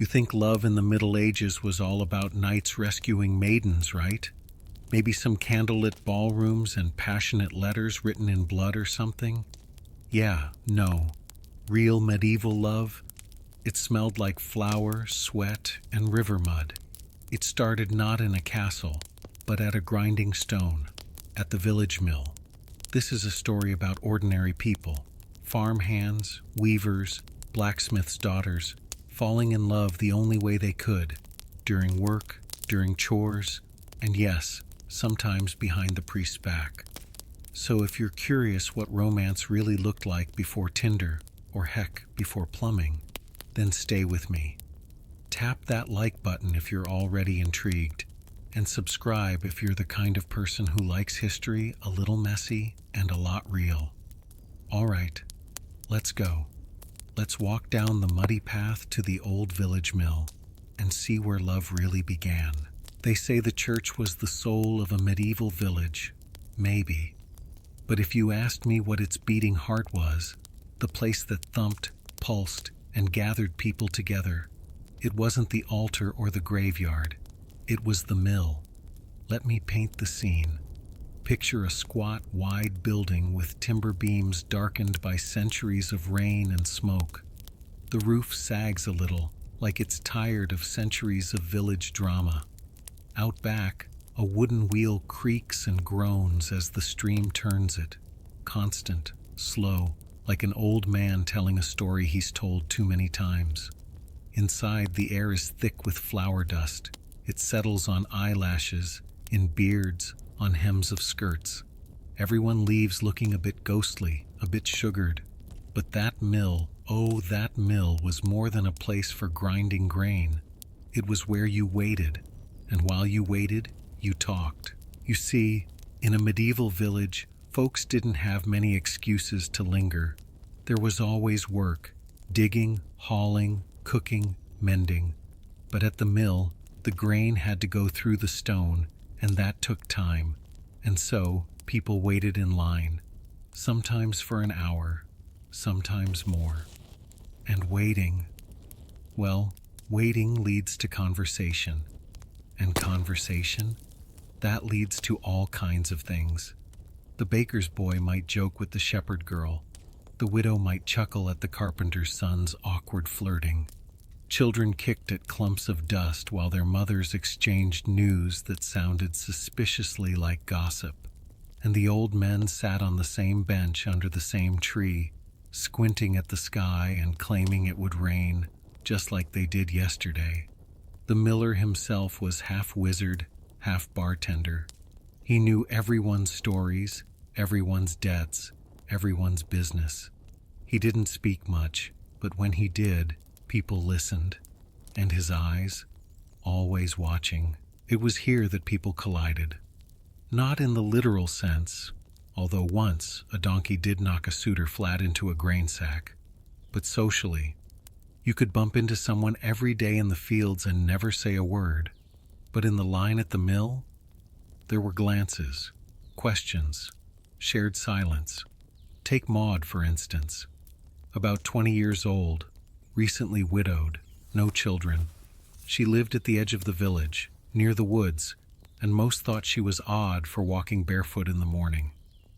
You think love in the Middle Ages was all about knights rescuing maidens, right? Maybe some candlelit ballrooms and passionate letters written in blood or something? Yeah, no. Real medieval love? It smelled like flour, sweat, and river mud. It started not in a castle, but at a grinding stone, at the village mill. This is a story about ordinary people, farm hands, weavers, blacksmiths' daughters, falling in love the only way they could, during work, during chores, and yes, sometimes behind the priest's back. So if you're curious what romance really looked like before Tinder, or heck, before plumbing, then stay with me. Tap that like button if you're already intrigued, and subscribe if you're the kind of person who likes history a little messy and a lot real. All right, let's go. Let's walk down the muddy path to the old village mill and see where love really began. They say the church was the soul of a medieval village. Maybe. But if you asked me what its beating heart was, the place that thumped, pulsed, and gathered people together, it wasn't the altar or the graveyard. It was the mill. Let me paint the scene. Picture a squat, wide building with timber beams darkened by centuries of rain and smoke. The roof sags a little, like it's tired of centuries of village drama. Out back, a wooden wheel creaks and groans as the stream turns it. Constant, slow, like an old man telling a story he's told too many times. Inside, the air is thick with flour dust. It settles on eyelashes, in beards, on hems of skirts. Everyone leaves looking a bit ghostly, a bit sugared. But that mill, oh, that mill was more than a place for grinding grain. It was where you waited, and while you waited, you talked. You see, in a medieval village, folks didn't have many excuses to linger. There was always work, digging, hauling, cooking, mending. But at the mill, the grain had to go through the stone, and that took time. And so, people waited in line, sometimes for an hour, sometimes more. And waiting, well, waiting leads to conversation. And conversation, that leads to all kinds of things. The baker's boy might joke with the shepherd girl. The widow might chuckle at the carpenter's son's awkward flirting. Children kicked at clumps of dust while their mothers exchanged news that sounded suspiciously like gossip. And the old men sat on the same bench under the same tree, squinting at the sky and claiming it would rain, just like they did yesterday. The miller himself was half wizard, half bartender. He knew everyone's stories, everyone's debts, everyone's business. He didn't speak much, but when he did, people listened. And his eyes, always watching. It was here that people collided. Not in the literal sense, although once a donkey did knock a suitor flat into a grain sack, but socially. You could bump into someone every day in the fields and never say a word. But in the line at the mill, there were glances, questions, shared silence. Take Maud, for instance. About 20 years old, recently widowed, no children. She lived at the edge of the village, near the woods, and most thought she was odd for walking barefoot in the morning.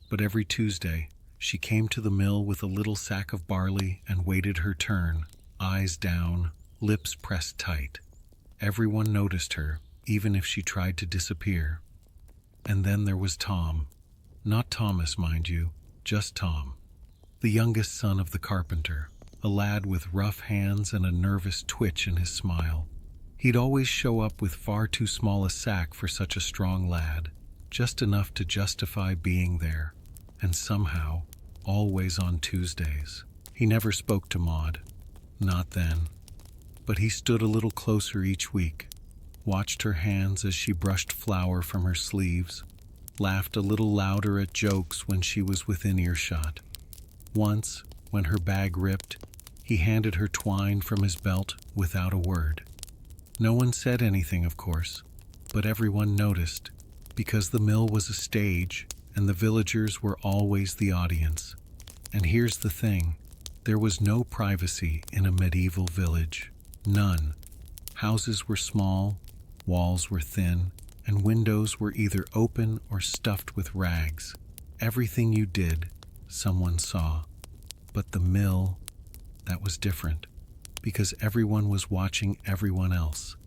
But every Tuesday, she came to the mill with a little sack of barley and waited her turn, eyes down, lips pressed tight. Everyone noticed her, even if she tried to disappear. And then there was Tom. Not Thomas, mind you, just Tom. The youngest son of the carpenter, a lad with rough hands and a nervous twitch in his smile. He'd always show up with far too small a sack for such a strong lad, just enough to justify being there, and somehow, always on Tuesdays. He never spoke to Maud. Not then. But he stood a little closer each week, watched her hands as she brushed flour from her sleeves, laughed a little louder at jokes when she was within earshot. Once, when her bag ripped, he handed her twine from his belt without a word. No one said anything, of course, but everyone noticed, because the mill was a stage and the villagers were always the audience. And here's the thing, there was no privacy in a medieval village. None. Houses were small, walls were thin, and windows were either open or stuffed with rags. Everything you did, someone saw. But the mill, that was different, because everyone was watching everyone else.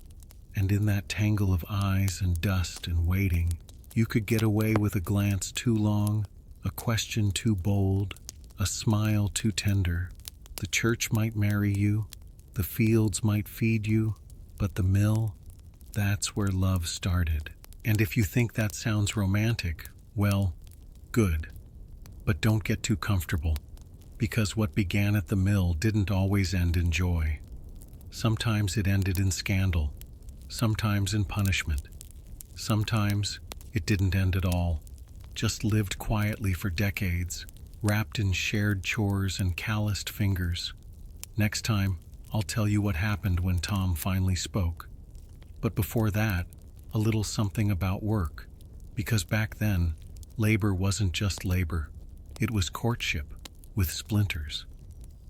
And in that tangle of eyes and dust and waiting, you could get away with a glance too long, a question too bold, a smile too tender. The church might marry you, the fields might feed you, but the mill, that's where love started. And if you think that sounds romantic, well, good. But don't get too comfortable, because what began at the mill didn't always end in joy. Sometimes it ended in scandal, sometimes in punishment. Sometimes it didn't end at all, just lived quietly for decades, wrapped in shared chores and calloused fingers. Next time, I'll tell you what happened when Tom finally spoke. But before that, a little something about work, because back then, labor wasn't just labor. It was courtship, with splinters.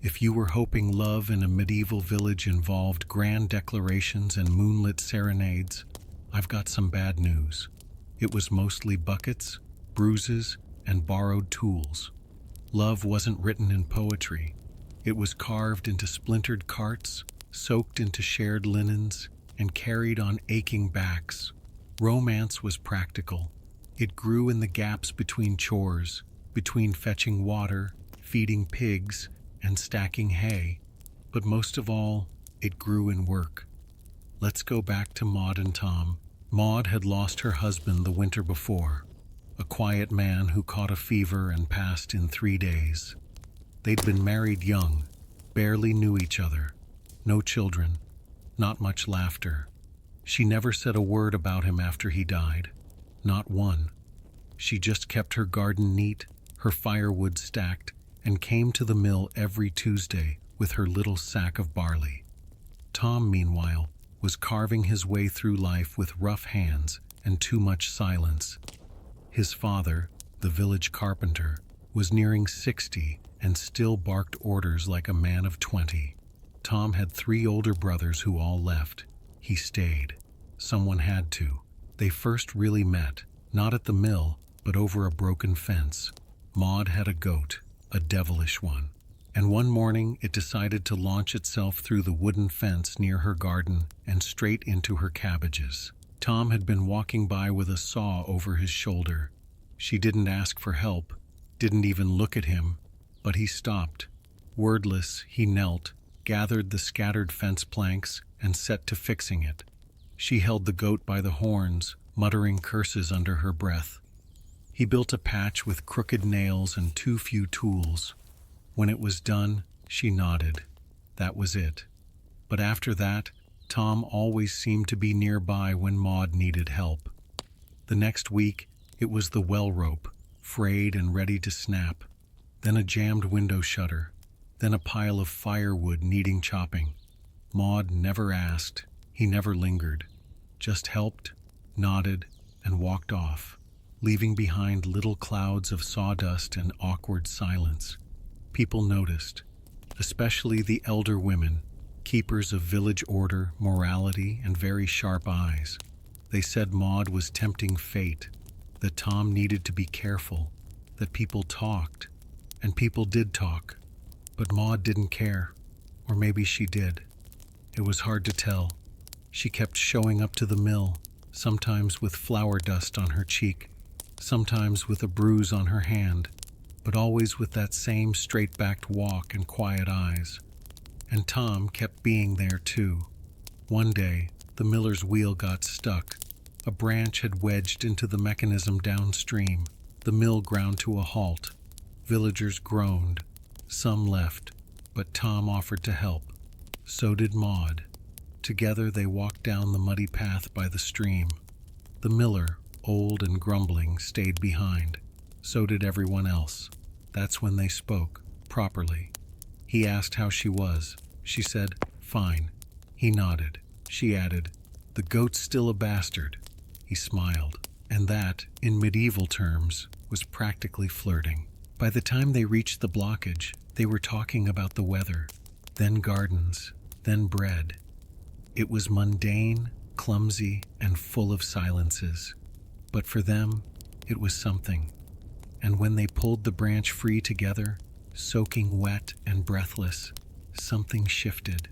If you were hoping love in a medieval village involved grand declarations and moonlit serenades, I've got some bad news. It was mostly buckets, bruises, and borrowed tools. Love wasn't written in poetry. It was carved into splintered carts, soaked into shared linens, and carried on aching backs. Romance was practical. It grew in the gaps between chores, between fetching water, feeding pigs, and stacking hay. But most of all, it grew in work. Let's go back to Maud and Tom. Maud had lost her husband the winter before, a quiet man who caught a fever and passed in 3 days. They'd been married young, barely knew each other, no children, not much laughter. She never said a word about him after he died, not one. She just kept her garden neat, her firewood stacked, and came to the mill every Tuesday with her little sack of barley. Tom, meanwhile, was carving his way through life with rough hands and too much silence. His father, the village carpenter, was nearing 60 and still barked orders like a man of 20. Tom had 3 older brothers who all left. He stayed. Someone had to. They first really met, not at the mill, but over a broken fence. Maud had a goat, a devilish one, and one morning it decided to launch itself through the wooden fence near her garden and straight into her cabbages. Tom had been walking by with a saw over his shoulder. She didn't ask for help, didn't even look at him, but he stopped. Wordless, he knelt, gathered the scattered fence planks, and set to fixing it. She held the goat by the horns, muttering curses under her breath. He built a patch with crooked nails and too few tools. When it was done, she nodded. That was it. But after that, Tom always seemed to be nearby when Maud needed help. The next week, it was the well rope, frayed and ready to snap. Then a jammed window shutter. Then a pile of firewood needing chopping. Maud never asked. He never lingered. Just helped, nodded, and walked off, leaving behind little clouds of sawdust and awkward silence. People noticed, especially the elder women, keepers of village order, morality, and very sharp eyes. They said Maud was tempting fate, that Tom needed to be careful, that people talked, and people did talk, but Maud didn't care, or maybe she did. It was hard to tell. She kept showing up to the mill, sometimes with flour dust on her cheek, sometimes with a bruise on her hand, but always with that same straight-backed walk and quiet eyes. And Tom kept being there too. One day, the miller's wheel got stuck. A branch had wedged into the mechanism downstream. The mill ground to a halt. Villagers groaned. Some left, but Tom offered to help. So did Maud. Together they walked down the muddy path by the stream. The miller, old and grumbling, stayed behind. So did everyone else. That's when they spoke, properly. He asked how she was. She said, "Fine." He nodded. She added, "The goat's still a bastard." He smiled. And that, in medieval terms, was practically flirting. By the time they reached the blockage, they were talking about the weather, then gardens, then bread. It was mundane, clumsy, and full of silences. But for them, it was something. And when they pulled the branch free together, soaking wet and breathless, something shifted.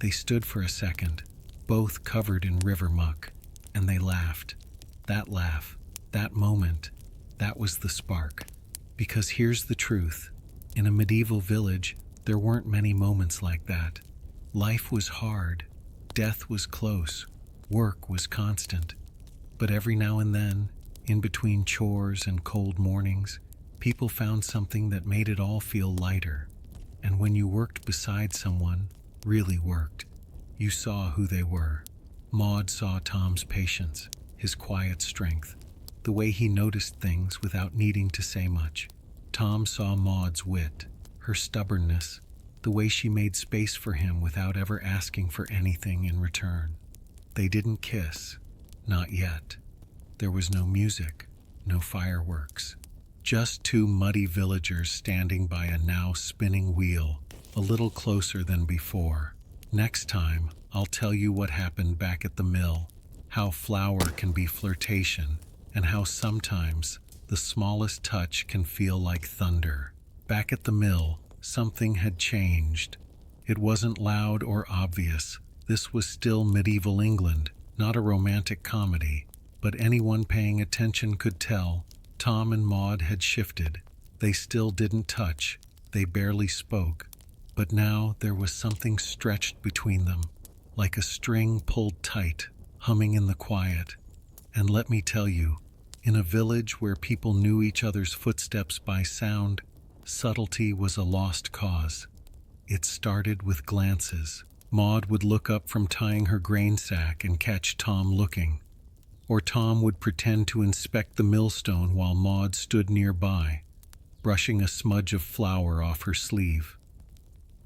They stood for a second, both covered in river muck, and they laughed. That laugh, that moment, that was the spark. Because here's the truth. In a medieval village, there weren't many moments like that. Life was hard, death was close, work was constant. But every now and then, in between chores and cold mornings, people found something that made it all feel lighter. And when you worked beside someone, really worked, you saw who they were. Maud saw Tom's patience, his quiet strength, the way he noticed things without needing to say much. Tom saw Maud's wit, her stubbornness, the way she made space for him without ever asking for anything in return. They didn't kiss, not yet. There was no music, no fireworks. Just two muddy villagers standing by a now spinning wheel, a little closer than before. Next time, I'll tell you what happened back at the mill, how flour can be flirtation, and how sometimes the smallest touch can feel like thunder. Back at the mill, something had changed. It wasn't loud or obvious. This was still medieval England, not a romantic comedy, but anyone paying attention could tell. Tom and Maud had shifted. They still didn't touch. They barely spoke. But now there was something stretched between them, like a string pulled tight, humming in the quiet. And let me tell you, in a village where people knew each other's footsteps by sound, subtlety was a lost cause. It started with glances. Maud would look up from tying her grain sack and catch Tom looking. Or Tom would pretend to inspect the millstone while Maud stood nearby, brushing a smudge of flour off her sleeve.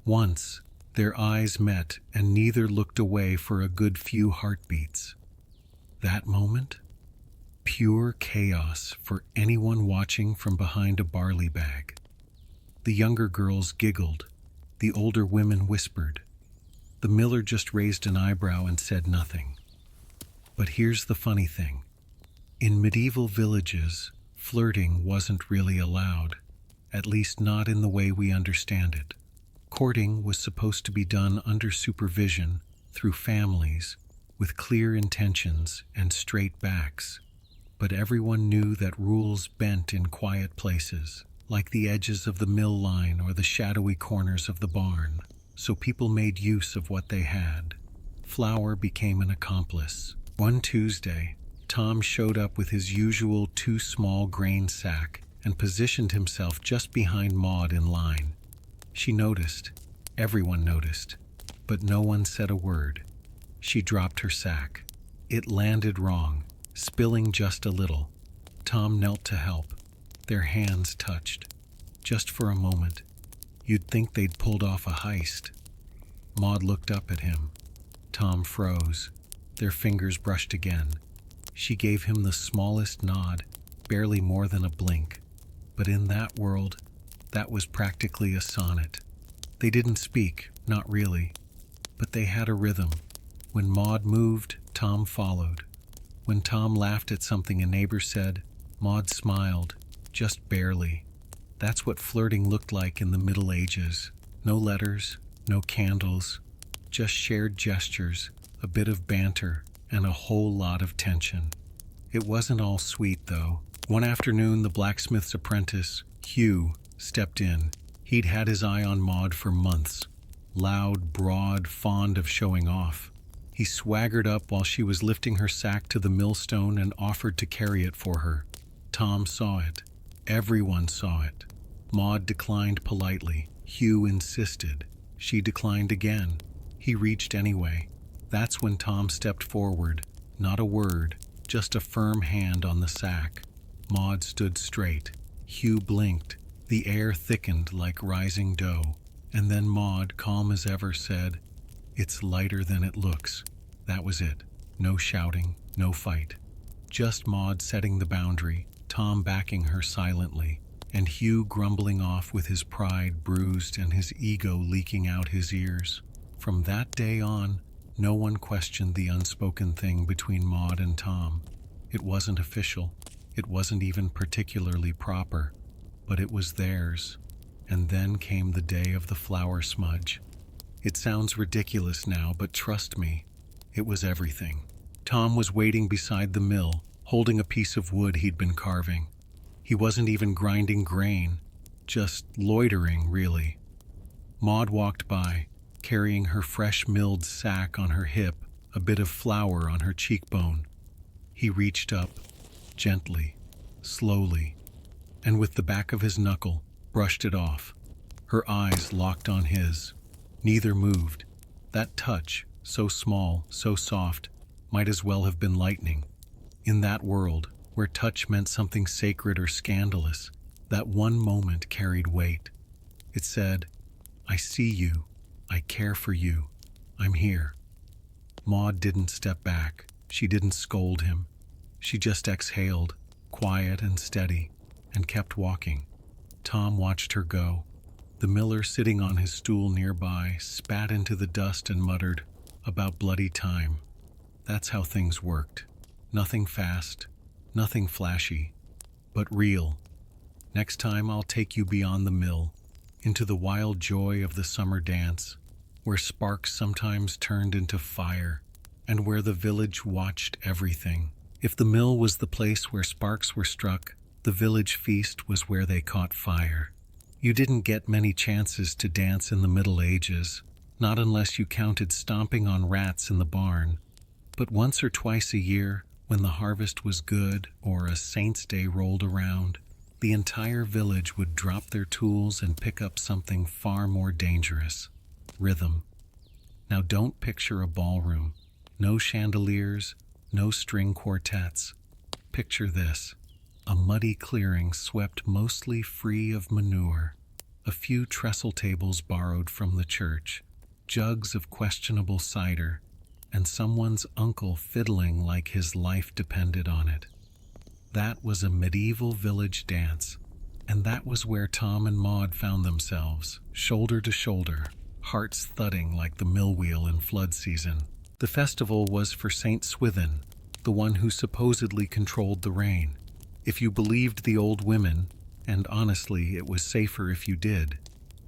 Once, their eyes met and neither looked away for a good few heartbeats. That moment? Pure chaos for anyone watching from behind a barley bag. The younger girls giggled. The older women whispered. The miller just raised an eyebrow and said nothing. But here's the funny thing. In medieval villages, flirting wasn't really allowed, at least not in the way we understand it. Courting was supposed to be done under supervision, through families, with clear intentions and straight backs. But everyone knew that rules bent in quiet places, like the edges of the mill line or the shadowy corners of the barn, so people made use of what they had. Flour became an accomplice. One Tuesday, Tom showed up with his usual too small grain sack and positioned himself just behind Maud in line. She noticed. Everyone noticed. But no one said a word. She dropped her sack. It landed wrong, spilling just a little. Tom knelt to help. Their hands touched. Just for a moment. You'd think they'd pulled off a heist. Maud looked up at him. Tom froze. Their fingers brushed again. She gave him the smallest nod, barely more than a blink. But in that world, that was practically a sonnet. They didn't speak, not really. But they had a rhythm. When Maud moved, Tom followed. When Tom laughed at something a neighbor said, Maud smiled, just barely. That's what flirting looked like in the Middle Ages. No letters, no candles, just shared gestures, a bit of banter, and a whole lot of tension. It wasn't all sweet, though. One afternoon, the blacksmith's apprentice, Hugh, stepped in. He'd had his eye on Maud for months. Loud, broad, fond of showing off. He swaggered up while she was lifting her sack to the millstone and offered to carry it for her. Tom saw it. Everyone saw it. Maud declined politely. Hugh insisted. She declined again. He reached anyway. That's when Tom stepped forward. Not a word, just a firm hand on the sack. Maud stood straight. Hugh blinked. The air thickened like rising dough. And then Maud, calm as ever, said, "It's lighter than it looks." That was it. No shouting, no fight. Just Maud setting the boundary, Tom backing her silently, and Hugh grumbling off with his pride bruised and his ego leaking out his ears. From that day on, No one questioned the unspoken thing between Maud and Tom. It wasn't official. It wasn't even particularly proper, but it was theirs. And then came the day of the flower smudge. It sounds ridiculous now, but trust me, it was everything. Tom was waiting beside the mill, holding a piece of wood he'd been carving. He wasn't even grinding grain, just loitering, really. Maud walked by, carrying her fresh milled sack on her hip, a bit of flour on her cheekbone. He reached up, gently, slowly, and with the back of his knuckle, brushed it off. Her eyes locked on his. Neither moved. That touch, so small, so soft, might as well have been lightning. In that world, where touch meant something sacred or scandalous, that one moment carried weight. It said, "I see you. I care for you. I'm here." Maud didn't step back. She didn't scold him. She just exhaled, quiet and steady, and kept walking. Tom watched her go. The miller, sitting on his stool nearby, spat into the dust and muttered, "About bloody time." That's how things worked. Nothing fast, nothing flashy, but real. Next time I'll take you beyond the mill, into the wild joy of the summer dance, where sparks sometimes turned into fire, and where the village watched everything. If the mill was the place where sparks were struck, the village feast was where they caught fire. You didn't get many chances to dance in the Middle Ages, not unless you counted stomping on rats in the barn. But once or twice a year, when the harvest was good or a saint's day rolled around, the entire village would drop their tools and pick up something far more dangerous: rhythm. Now don't picture a ballroom. No chandeliers, no string quartets. Picture this: a muddy clearing swept mostly free of manure, a few trestle tables borrowed from the church, jugs of questionable cider, and someone's uncle fiddling like his life depended on it. That was a medieval village dance, and that was where Tom and Maud found themselves, shoulder to shoulder, hearts thudding like the mill wheel in flood season. The festival was for Saint Swithin, the one who supposedly controlled the rain. If you believed the old women, and honestly it was safer if you did,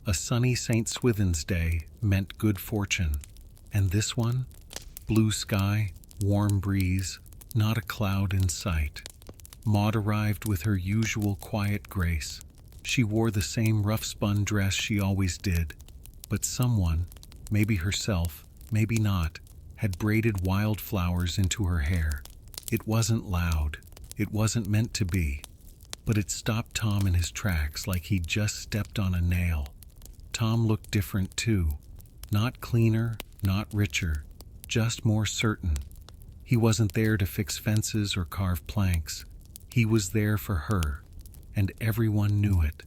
a sunny St. Swithin's Day meant good fortune. And this one? Blue sky, warm breeze, not a cloud in sight. Maud arrived with her usual quiet grace. She wore the same rough-spun dress she always did, but someone, maybe herself, maybe not, had braided wildflowers into her hair. It wasn't loud. It wasn't meant to be, but it stopped Tom in his tracks like he'd just stepped on a nail. Tom looked different too. Not cleaner, not richer, just more certain. He wasn't there to fix fences or carve planks. He was there for her, and everyone knew it.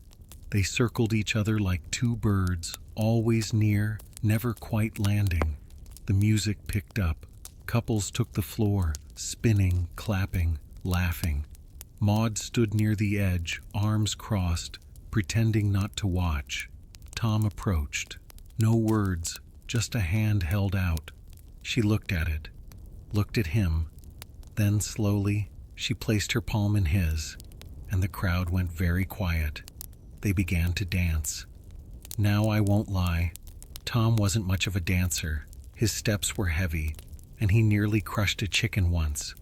They circled each other like two birds, always near, never quite landing. The music picked up. Couples took the floor, spinning, clapping, laughing. Maud stood near the edge, arms crossed, pretending not to watch. Tom approached. No words, just a hand held out. She looked at it, looked at him. Then slowly, she placed her palm in his, and the crowd went very quiet. They began to dance. Now I won't lie, Tom wasn't much of a dancer. His steps were heavy, and he nearly crushed a chicken once.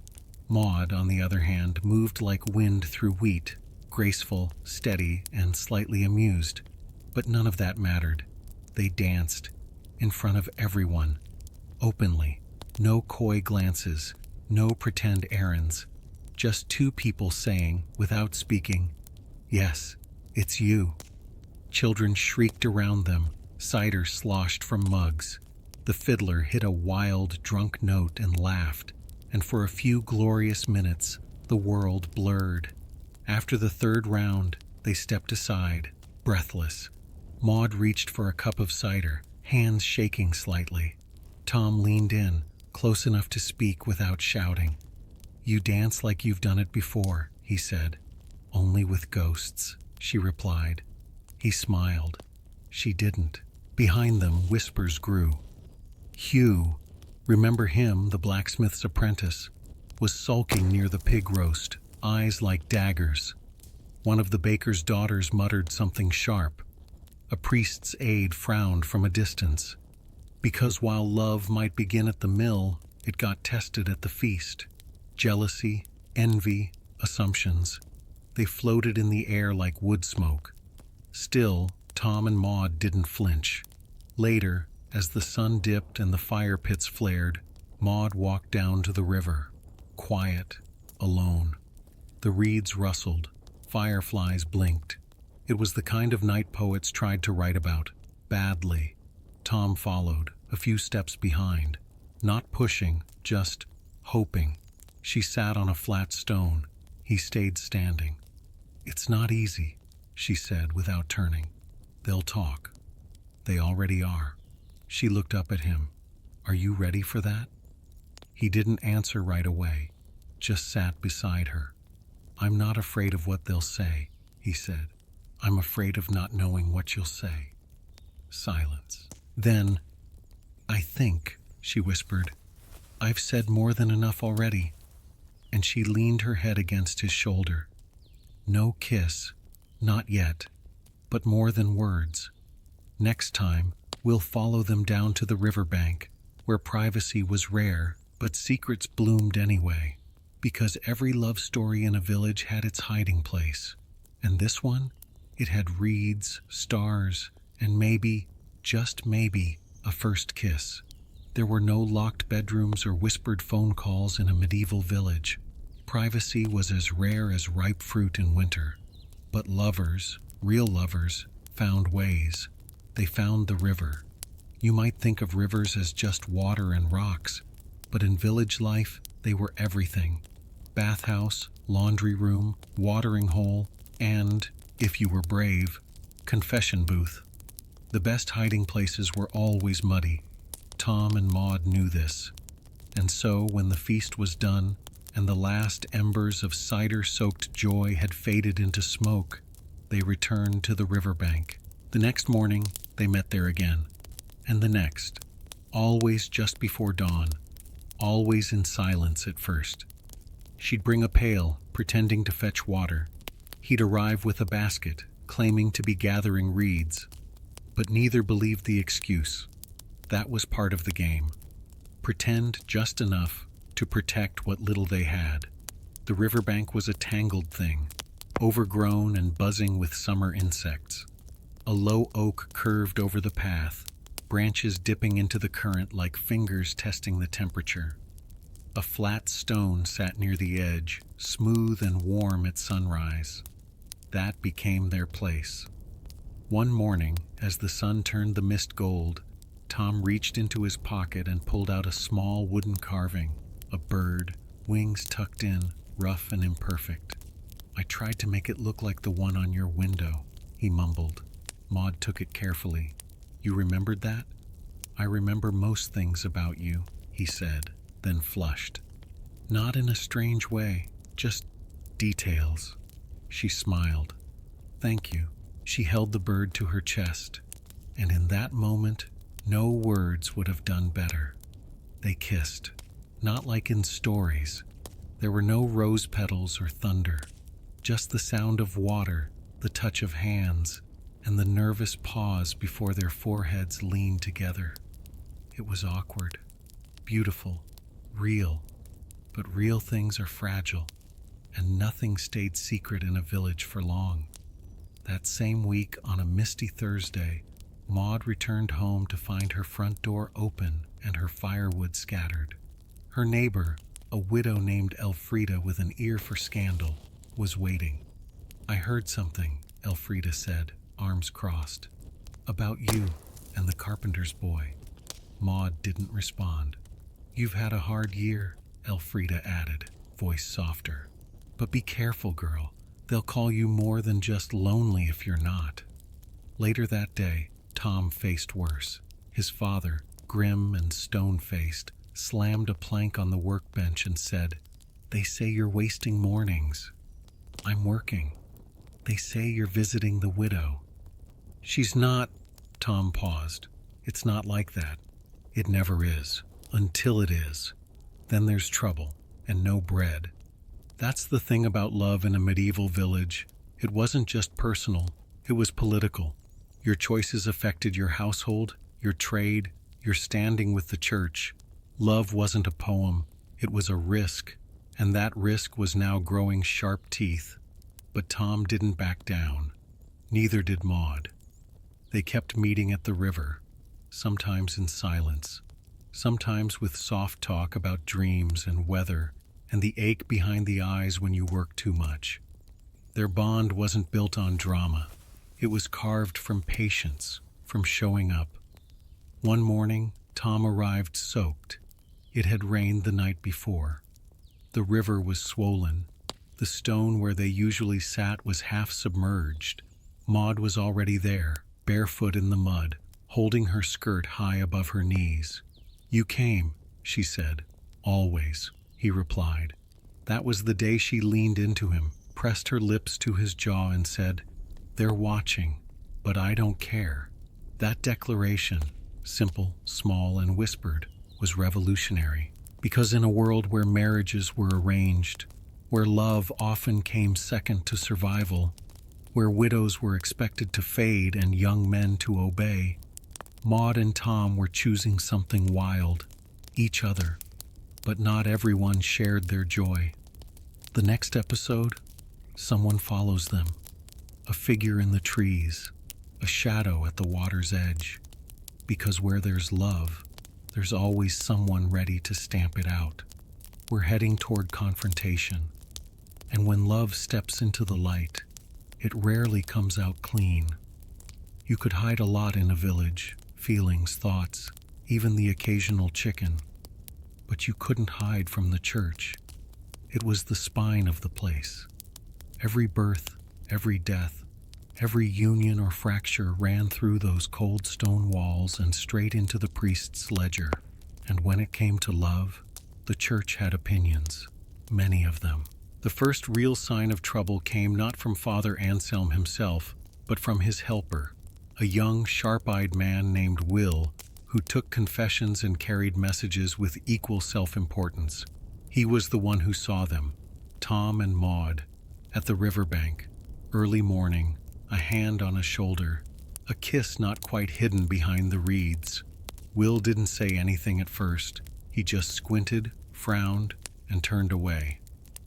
Maud, on the other hand, moved like wind through wheat, graceful, steady, and slightly amused. But none of that mattered. They danced, in front of everyone, openly. No coy glances, no pretend errands. Just two people saying, without speaking, "Yes, it's you." Children shrieked around them, cider sloshed from mugs. The fiddler hit a wild, drunk note and laughed, and for a few glorious minutes, the world blurred. After the third round, they stepped aside, breathless. Maud reached for a cup of cider, hands shaking slightly. Tom leaned in, close enough to speak without shouting. "You dance like you've done it before," he said. "Only with ghosts," she replied. He smiled. She didn't. Behind them, whispers grew. "Hugh, Remember him, the blacksmith's apprentice, was sulking near the pig roast, eyes like daggers. One of the baker's daughters muttered something sharp. A priest's aide frowned from a distance, because while love might begin at the mill, it got tested at the feast. Jealousy, envy, assumptions. They floated in the air like wood smoke. Still, Tom and Maud didn't flinch. Later, as the sun dipped and the fire pits flared, Maud walked down to the river, quiet, alone. The reeds rustled, fireflies blinked. It was the kind of night poets tried to write about, badly. Tom followed, a few steps behind, not pushing, just hoping. She sat on a flat stone. He stayed standing. "It's not easy," she said without turning. "They'll talk. They already are." She looked up at him. "Are you ready for that?" He didn't answer right away, just sat beside her. "I'm not afraid of what they'll say," he said. "I'm afraid of not knowing what you'll say." Silence. Then, "I think," she whispered, "I've said more than enough already." And she leaned her head against his shoulder. "No kiss, not yet, but more than words. Next time, we'll follow them down to the riverbank, where privacy was rare, but secrets bloomed anyway, because every love story in a village had its hiding place. And this one? It had reeds, stars, and maybe, just maybe, a first kiss. There were no locked bedrooms or whispered phone calls in a medieval village. Privacy was as rare as ripe fruit in winter. But lovers, real lovers, found ways. They found the river. You might think of rivers as just water and rocks, but in village life, they were everything. Bathhouse, laundry room, watering hole, and, if you were brave, confession booth. The best hiding places were always muddy. Tom and Maud knew this. And so, when the feast was done, and the last embers of cider-soaked joy had faded into smoke, they returned to the riverbank. The next morning, they met there again. And the next. Always just before dawn. Always in silence at first. She'd bring a pail, pretending to fetch water. He'd arrive with a basket, claiming to be gathering reeds. But neither believed the excuse. That was part of the game. Pretend just enough to protect what little they had. The riverbank was a tangled thing, overgrown and buzzing with summer insects. A low oak curved over the path, branches dipping into the current like fingers testing the temperature. A flat stone sat near the edge, smooth and warm at sunrise. That became their place. One morning, as the sun turned the mist gold, Tom reached into his pocket and pulled out a small wooden carving, a bird, wings tucked in, rough and imperfect. "I tried to make it look like the one on your window," he mumbled. Maud took it carefully. "You remembered that?" "I remember most things about you," he said, then flushed. "Not in a strange way, just details." She smiled. "Thank you." She held the bird to her chest, and in that moment, no words would have done better. They kissed, not like in stories. There were no rose petals or thunder, just the sound of water, the touch of hands, and the nervous pause before their foreheads leaned together. It was awkward, beautiful, real, but real things are fragile, and nothing stayed secret in a village for long. That same week, on a misty Thursday, Maud returned home to find her front door open and her firewood scattered. Her neighbor, a widow named Elfrida with an ear for scandal, was waiting. "I heard something," Elfrida said, arms crossed. "About you and the carpenter's boy." Maud didn't respond. "You've had a hard year," Elfrida added, voice softer. "But be careful, girl. They'll call you more than just lonely if you're not." Later that day, Tom faced worse. His father, grim and stone-faced, slammed a plank on the workbench and said, "They say you're wasting mornings." "I'm working." "They say you're visiting the widow." "She's not," Tom paused. "It's not like that. It never is." Until it is. Then there's trouble, and no bread. That's the thing about love in a medieval village. It wasn't just personal, it was political. Your choices affected your household, your trade, your standing with the church. Love wasn't a poem, it was a risk, and that risk was now growing sharp teeth. But Tom didn't back down. Neither did Maud. They kept meeting at the river, sometimes in silence, sometimes with soft talk about dreams and weather and the ache behind the eyes when you work too much. Their bond wasn't built on drama. It was carved from patience, from showing up. One morning, Tom arrived soaked. It had rained the night before. The river was swollen. The stone where they usually sat was half submerged. Maud was already there, barefoot in the mud, holding her skirt high above her knees. "You came," she said. "Always," he replied. That was the day she leaned into him, pressed her lips to his jaw and said, "They're watching, but I don't care." That declaration, simple, small, and whispered, was revolutionary, because in a world where marriages were arranged, where love often came second to survival, where widows were expected to fade and young men to obey, Maud and Tom were choosing something wild, each other, but not everyone shared their joy. The next episode, someone follows them, a figure in the trees, a shadow at the water's edge, because where there's love, there's always someone ready to stamp it out. We're heading toward confrontation, and when love steps into the light, it rarely comes out clean. You could hide a lot in a village, feelings, thoughts, even the occasional chicken, but you couldn't hide from the church. It was the spine of the place. Every birth, every death, every union or fracture ran through those cold stone walls and straight into the priest's ledger. And when it came to love, the church had opinions, many of them. The first real sign of trouble came not from Father Anselm himself, but from his helper, a young, sharp-eyed man named Will, who took confessions and carried messages with equal self-importance. He was the one who saw them, Tom and Maud, at the riverbank, early morning, a hand on a shoulder, a kiss not quite hidden behind the reeds. Will didn't say anything at first. He just squinted, frowned, and turned away.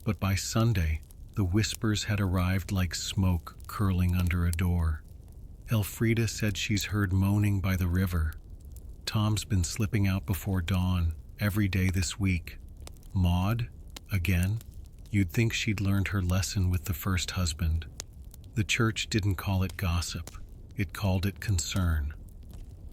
But by Sunday, the whispers had arrived like smoke curling under a door. Elfrida said she's heard moaning by the river. Tom's been slipping out before dawn, every day this week. Maud? Again? You'd think she'd learned her lesson with the first husband. The church didn't call it gossip. It called it concern.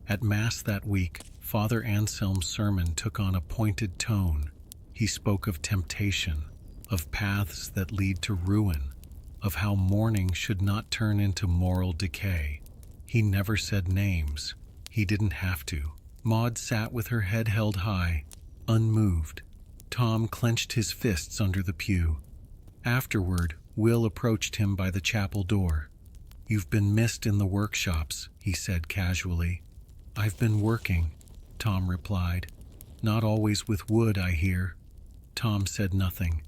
At Mass that week, Father Anselm's sermon took on a pointed tone. He spoke of temptation, of paths that lead to ruin, of how mourning should not turn into moral decay. He never said names. He didn't have to. Maud sat with her head held high, unmoved. Tom clenched his fists under the pew. Afterward, Will approached him by the chapel door. "You've been missed in the workshops," he said casually. "I've been working," Tom replied. "Not always with wood, I hear." Tom said nothing.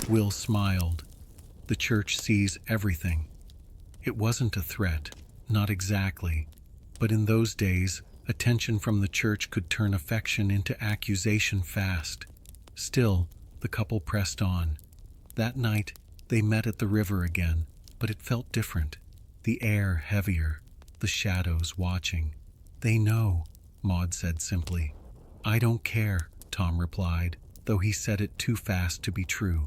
Will smiled. The church sees everything. It wasn't a threat, not exactly, but in those days, attention from the church could turn affection into accusation fast. Still, the couple pressed on. That night, they met at the river again, but it felt different. The air heavier, the shadows watching. "They know," Maud said simply. "I don't care," Tom replied, though he said it too fast to be true.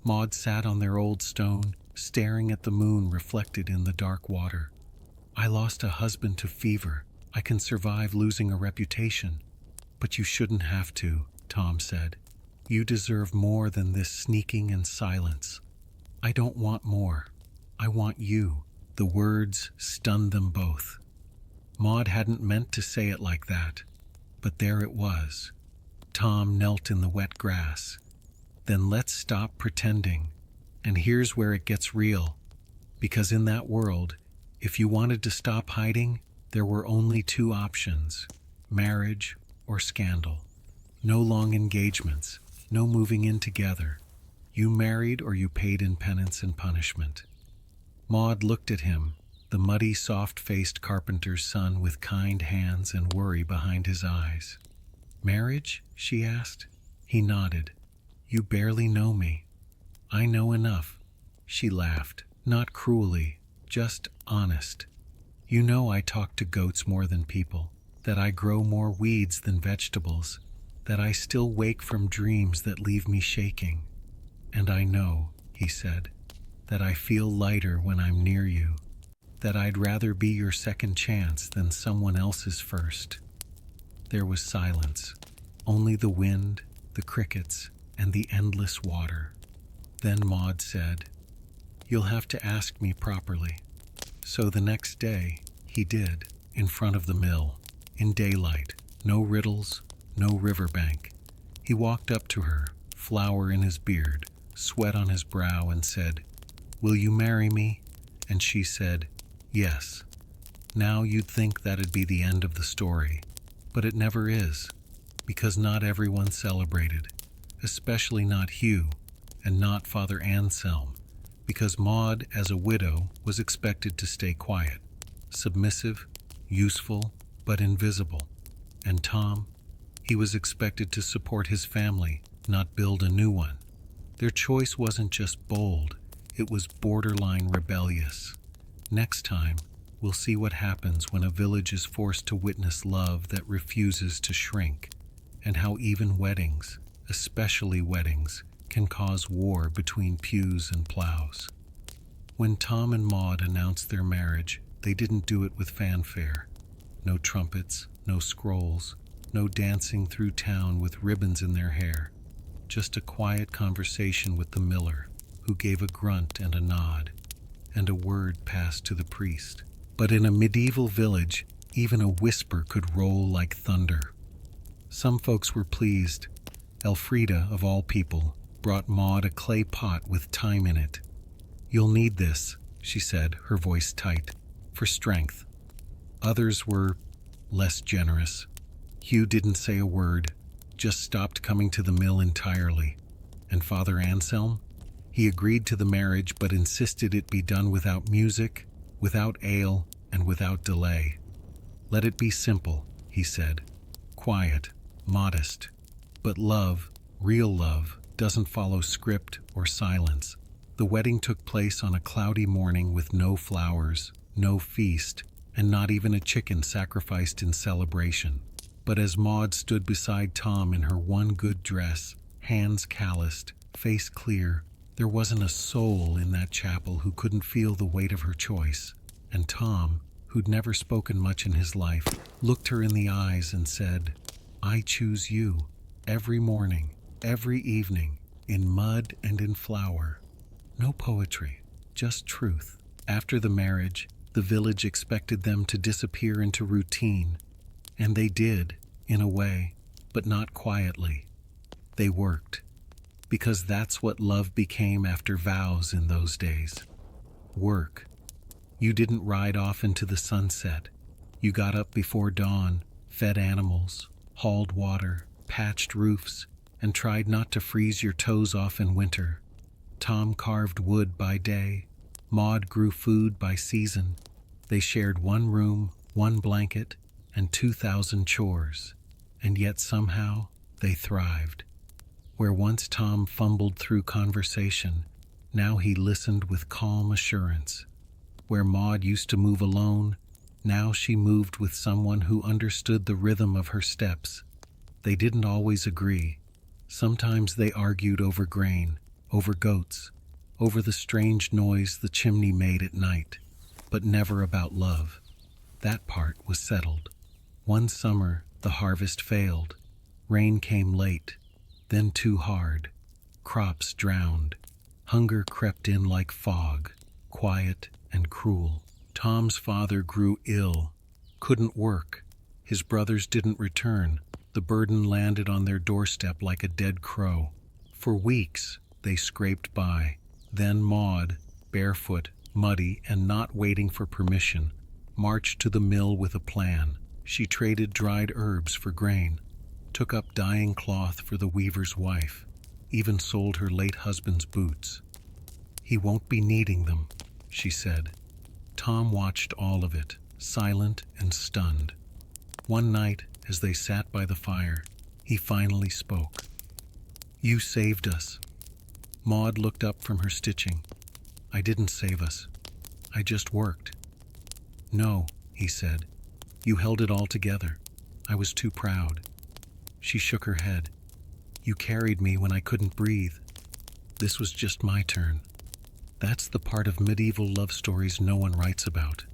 Maud sat on their old stone, staring at the moon reflected in the dark water. "I lost a husband to fever. I can survive losing a reputation." "But you shouldn't have to," Tom said. "You deserve more than this sneaking and silence." "I don't want more. I want you." The words stunned them both. Maud hadn't meant to say it like that, but there it was. Tom knelt in the wet grass. "Then let's stop pretending. And here's where it gets real. Because in that world, if you wanted to stop hiding, there were only two options: marriage or scandal. No long engagements, no moving in together. You married or you paid in penance and punishment. Maud looked at him, the muddy, soft-faced carpenter's son with kind hands and worry behind his eyes. Marriage? She asked. He nodded. You barely know me. I know enough. She laughed, not cruelly, just honest. You know I talk to goats more than people, that I grow more weeds than vegetables, that I still wake from dreams that leave me shaking. And I know, he said, that I feel lighter when I'm near you, that I'd rather be your second chance than someone else's first. There was silence, only the wind, the crickets, and the endless water. Then Maud said, You'll have to ask me properly. So the next day, he did, in front of the mill, in daylight, no riddles, no riverbank. He walked up to her, flower in his beard, sweat on his brow, and said, Will you marry me? And she said, Yes. Now you'd think that'd be the end of the story, but it never is, because not everyone celebrated, especially not Hugh, and not Father Anselm, because Maud, as a widow, was expected to stay quiet, submissive, useful, but invisible. And Tom, he was expected to support his family, not build a new one. Their choice wasn't just bold, it was borderline rebellious. Next time, we'll see what happens when a village is forced to witness love that refuses to shrink, and how even weddings, especially weddings, can cause war between pews and plows. When Tom and Maud announced their marriage, they didn't do it with fanfare. No trumpets, no scrolls, no dancing through town with ribbons in their hair. Just a quiet conversation with the miller, who gave a grunt and a nod, and a word passed to the priest. But in a medieval village, even a whisper could roll like thunder. Some folks were pleased. Elfrida, of all people, brought Maud a clay pot with thyme in it. You'll need this, she said, her voice tight, for strength. Others were less generous. Hugh didn't say a word, just stopped coming to the mill entirely. And Father Anselm? He agreed to the marriage but insisted it be done without music, without ale, and without delay. Let it be simple, he said. Quiet, modest. But love, real love, doesn't follow script or silence. The wedding took place on a cloudy morning with no flowers, no feast, and not even a chicken sacrificed in celebration. But as Maud stood beside Tom in her one good dress, hands calloused, face clear, there wasn't a soul in that chapel who couldn't feel the weight of her choice. And Tom, who'd never spoken much in his life, looked her in the eyes and said, I choose you, every morning, every evening, in mud and in flower. No poetry, just truth. After the marriage, the village expected them to disappear into routine. And they did, in a way, but not quietly. They worked. Because that's what love became after vows in those days. Work. You didn't ride off into the sunset. You got up before dawn, fed animals, hauled water, patched roofs, and tried not to freeze your toes off in winter. Tom carved wood by day. Maud grew food by season. They shared one room, one blanket, and 2,000 chores. And yet somehow they thrived. Where once Tom fumbled through conversation, now he listened with calm assurance. Where Maud used to move alone, now she moved with someone who understood the rhythm of her steps. They didn't always agree. Sometimes they argued over grain, over goats, over the strange noise the chimney made at night, but never about love. That part was settled. One summer, the harvest failed. Rain came late, then too hard. Crops drowned. Hunger crept in like fog, quiet and cruel. Tom's father grew ill, couldn't work. His brothers didn't return. The burden landed on their doorstep like a dead crow. For weeks, they scraped by. Then Maud, barefoot, muddy, and not waiting for permission, marched to the mill with a plan. She traded dried herbs for grain. took up dyeing cloth for the weaver's wife, even sold her late husband's boots. "He won't be needing them," she said. Tom watched all of it, silent and stunned. One night, as they sat by the fire, he finally spoke. "You saved us." Maud looked up from her stitching. "I didn't save us. I just worked." "No," he said. "You held it all together. I was too proud." She shook her head. "You carried me when I couldn't breathe. This was just my turn." That's the part of medieval love stories no one writes about.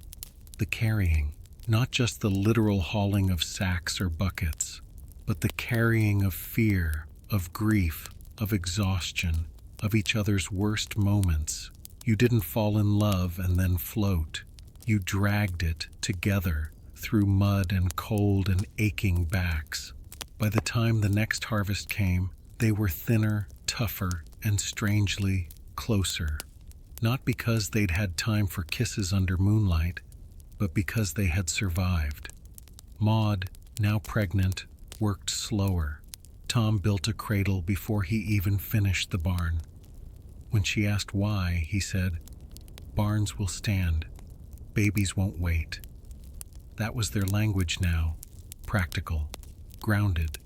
The carrying, not just the literal hauling of sacks or buckets, but the carrying of fear, of grief, of exhaustion, of each other's worst moments. You didn't fall in love and then float. You dragged it together through mud and cold and aching backs. By the time the next harvest came, they were thinner, tougher, and strangely closer. Not because they'd had time for kisses under moonlight, but because they had survived. Maud, now pregnant, worked slower. Tom built a cradle before he even finished the barn. When she asked why, he said, "Barns will stand. Babies won't wait." That was their language now, practical, grounded,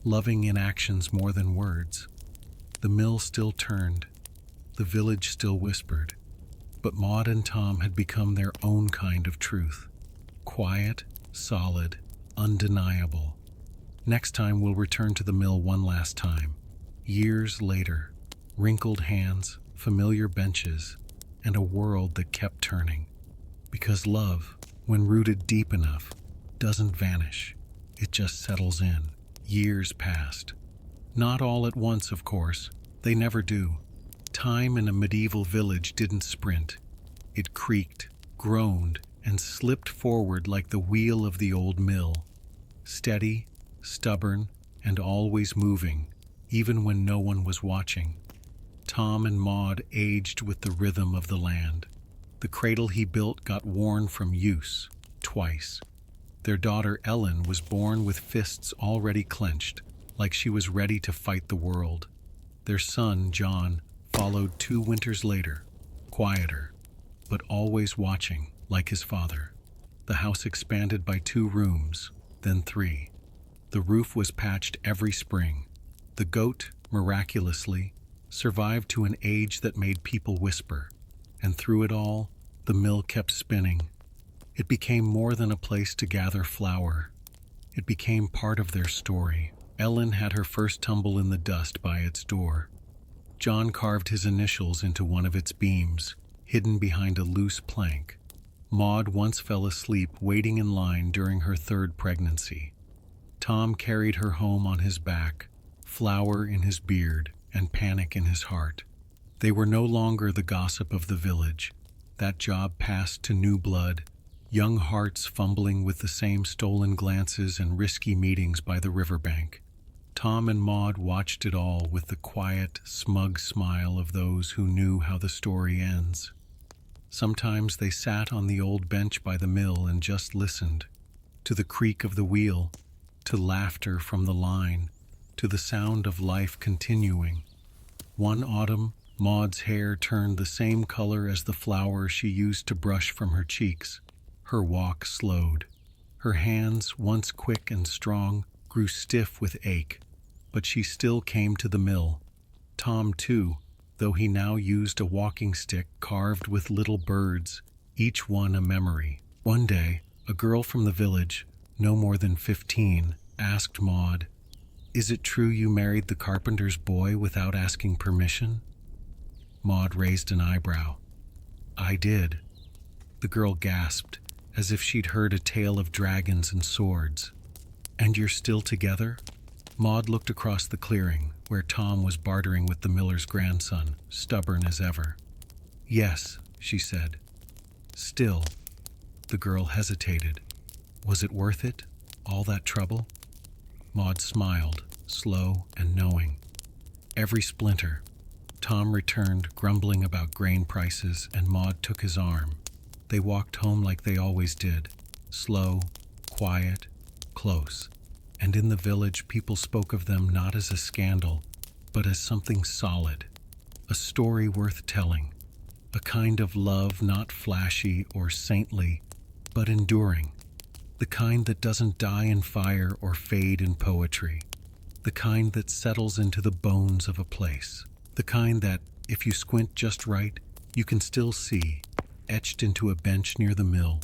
loving in actions more than words. The mill still turned. The village still whispered. But Maud and Tom had become their own kind of truth. Quiet, solid, undeniable. Next time we'll return to the mill one last time. Years later, wrinkled hands, familiar benches, and a world that kept turning. Because love, when rooted deep enough, doesn't vanish. It just settles in. Years passed. Not all at once, of course. They never do. Time in a medieval village didn't sprint. It creaked, groaned, and slipped forward like the wheel of the old mill. Steady, stubborn, and always moving, even when no one was watching. Tom and Maud aged with the rhythm of the land. The cradle he built got worn from use, twice. Their daughter Ellen was born with fists already clenched, like she was ready to fight the world. Their son, John, followed 2 winters later, quieter, but always watching, like his father. The house expanded by 2 rooms, then 3. The roof was patched every spring. The goat, miraculously, survived to an age that made people whisper. And through it all, the mill kept spinning. It became more than a place to gather flour. It became part of their story. Ellen had her first tumble in the dust by its door. John carved his initials into one of its beams, hidden behind a loose plank. Maud once fell asleep waiting in line during her 3rd pregnancy. Tom carried her home on his back, flour in his beard and panic in his heart. They were no longer the gossip of the village. That job passed to new blood, young hearts fumbling with the same stolen glances and risky meetings by the riverbank. Tom and Maud watched it all with the quiet, smug smile of those who knew how the story ends. Sometimes they sat on the old bench by the mill and just listened, to the creak of the wheel, to laughter from the line, to the sound of life continuing. One autumn, Maud's hair turned the same color as the flour she used to brush from her cheeks. Her walk slowed. Her hands, once quick and strong, grew stiff with ache, but she still came to the mill. Tom, too, though he now used a walking stick carved with little birds, each one a memory. One day, a girl from the village, no more than 15, asked Maud, "Is it true you married the carpenter's boy without asking permission?" Maud raised an eyebrow. "I did." The girl gasped, as if she'd heard a tale of dragons and swords. "And you're still together?" Maud looked across the clearing, where Tom was bartering with the miller's grandson, stubborn as ever. "Yes," she said. "Still." The girl hesitated. "Was it worth it? All that trouble?" Maud smiled, slow and knowing. "Every splinter." Tom returned, grumbling about grain prices, and Maud took his arm. They walked home like they always did, slow, quiet, close. And in the village, people spoke of them not as a scandal, but as something solid, a story worth telling, a kind of love not flashy or saintly, but enduring, the kind that doesn't die in fire or fade in poetry, the kind that settles into the bones of a place, the kind that, if you squint just right, you can still see, etched into a bench near the mill,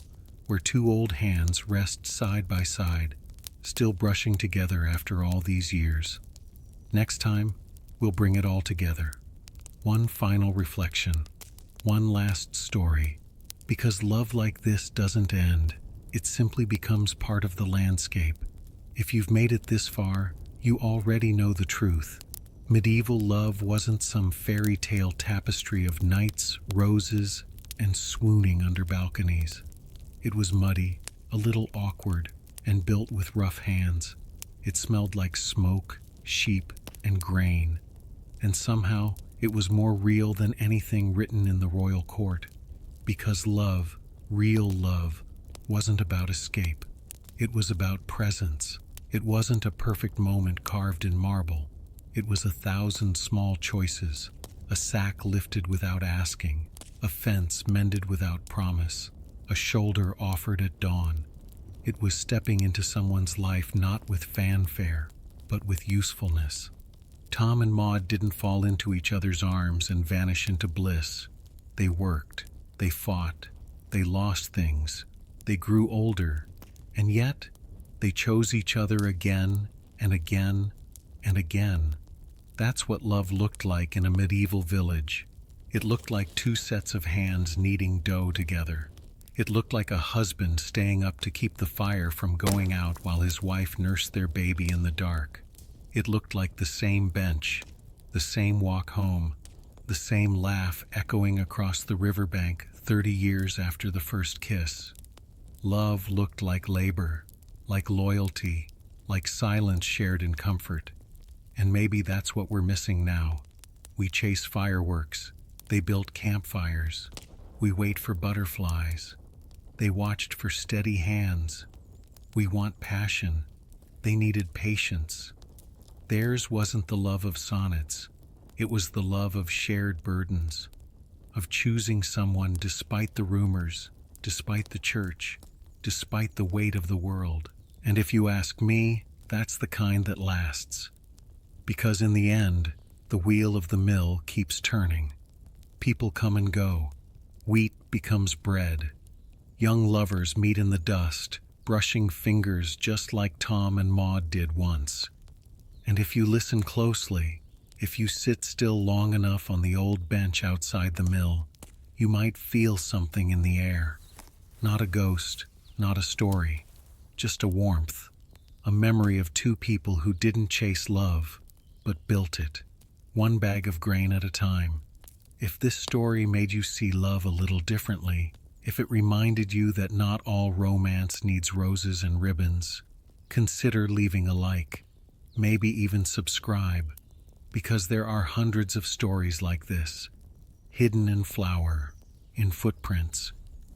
where two old hands rest side by side, still brushing together after all these years. Next time, we'll bring it all together. One final reflection, one last story, because love like this doesn't end, it simply becomes part of the landscape. If you've made it this far, you already know the truth. Medieval love wasn't some fairy tale tapestry of knights, roses, and swooning under balconies. It was muddy, a little awkward, and built with rough hands. It smelled like smoke, sheep, and grain. And somehow, it was more real than anything written in the royal court. Because love, real love, wasn't about escape. It was about presence. It wasn't a perfect moment carved in marble. It was 1,000 small choices, a sack lifted without asking, a fence mended without promise, a shoulder offered at dawn. It was stepping into someone's life not with fanfare, but with usefulness. Tom and Maud didn't fall into each other's arms and vanish into bliss. They worked, they fought, they lost things, they grew older, and yet they chose each other again and again and again. That's what love looked like in a medieval village. It looked like two sets of hands kneading dough together. It looked like a husband staying up to keep the fire from going out while his wife nursed their baby in the dark. It looked like the same bench, the same walk home, the same laugh echoing across the riverbank 30 years after the first kiss. Love looked like labor, like loyalty, like silence shared in comfort. And maybe that's what we're missing now. We chase fireworks. They built campfires. We wait for butterflies. They watched for steady hands. We want passion. They needed patience. Theirs wasn't the love of sonnets. It was the love of shared burdens, of choosing someone despite the rumors, despite the church, despite the weight of the world. And if you ask me, that's the kind that lasts. Because in the end, the wheel of the mill keeps turning. People come and go. Wheat becomes bread. Young lovers meet in the dust, brushing fingers just like Tom and Maud did once. And if you listen closely, if you sit still long enough on the old bench outside the mill, you might feel something in the air. Not a ghost, not a story, just a warmth, a memory of two people who didn't chase love, but built it, one bag of grain at a time. If this story made you see love a little differently, if it reminded you that not all romance needs roses and ribbons, consider leaving a like, maybe even subscribe, because there are hundreds of stories like this, hidden in flower, in footprints,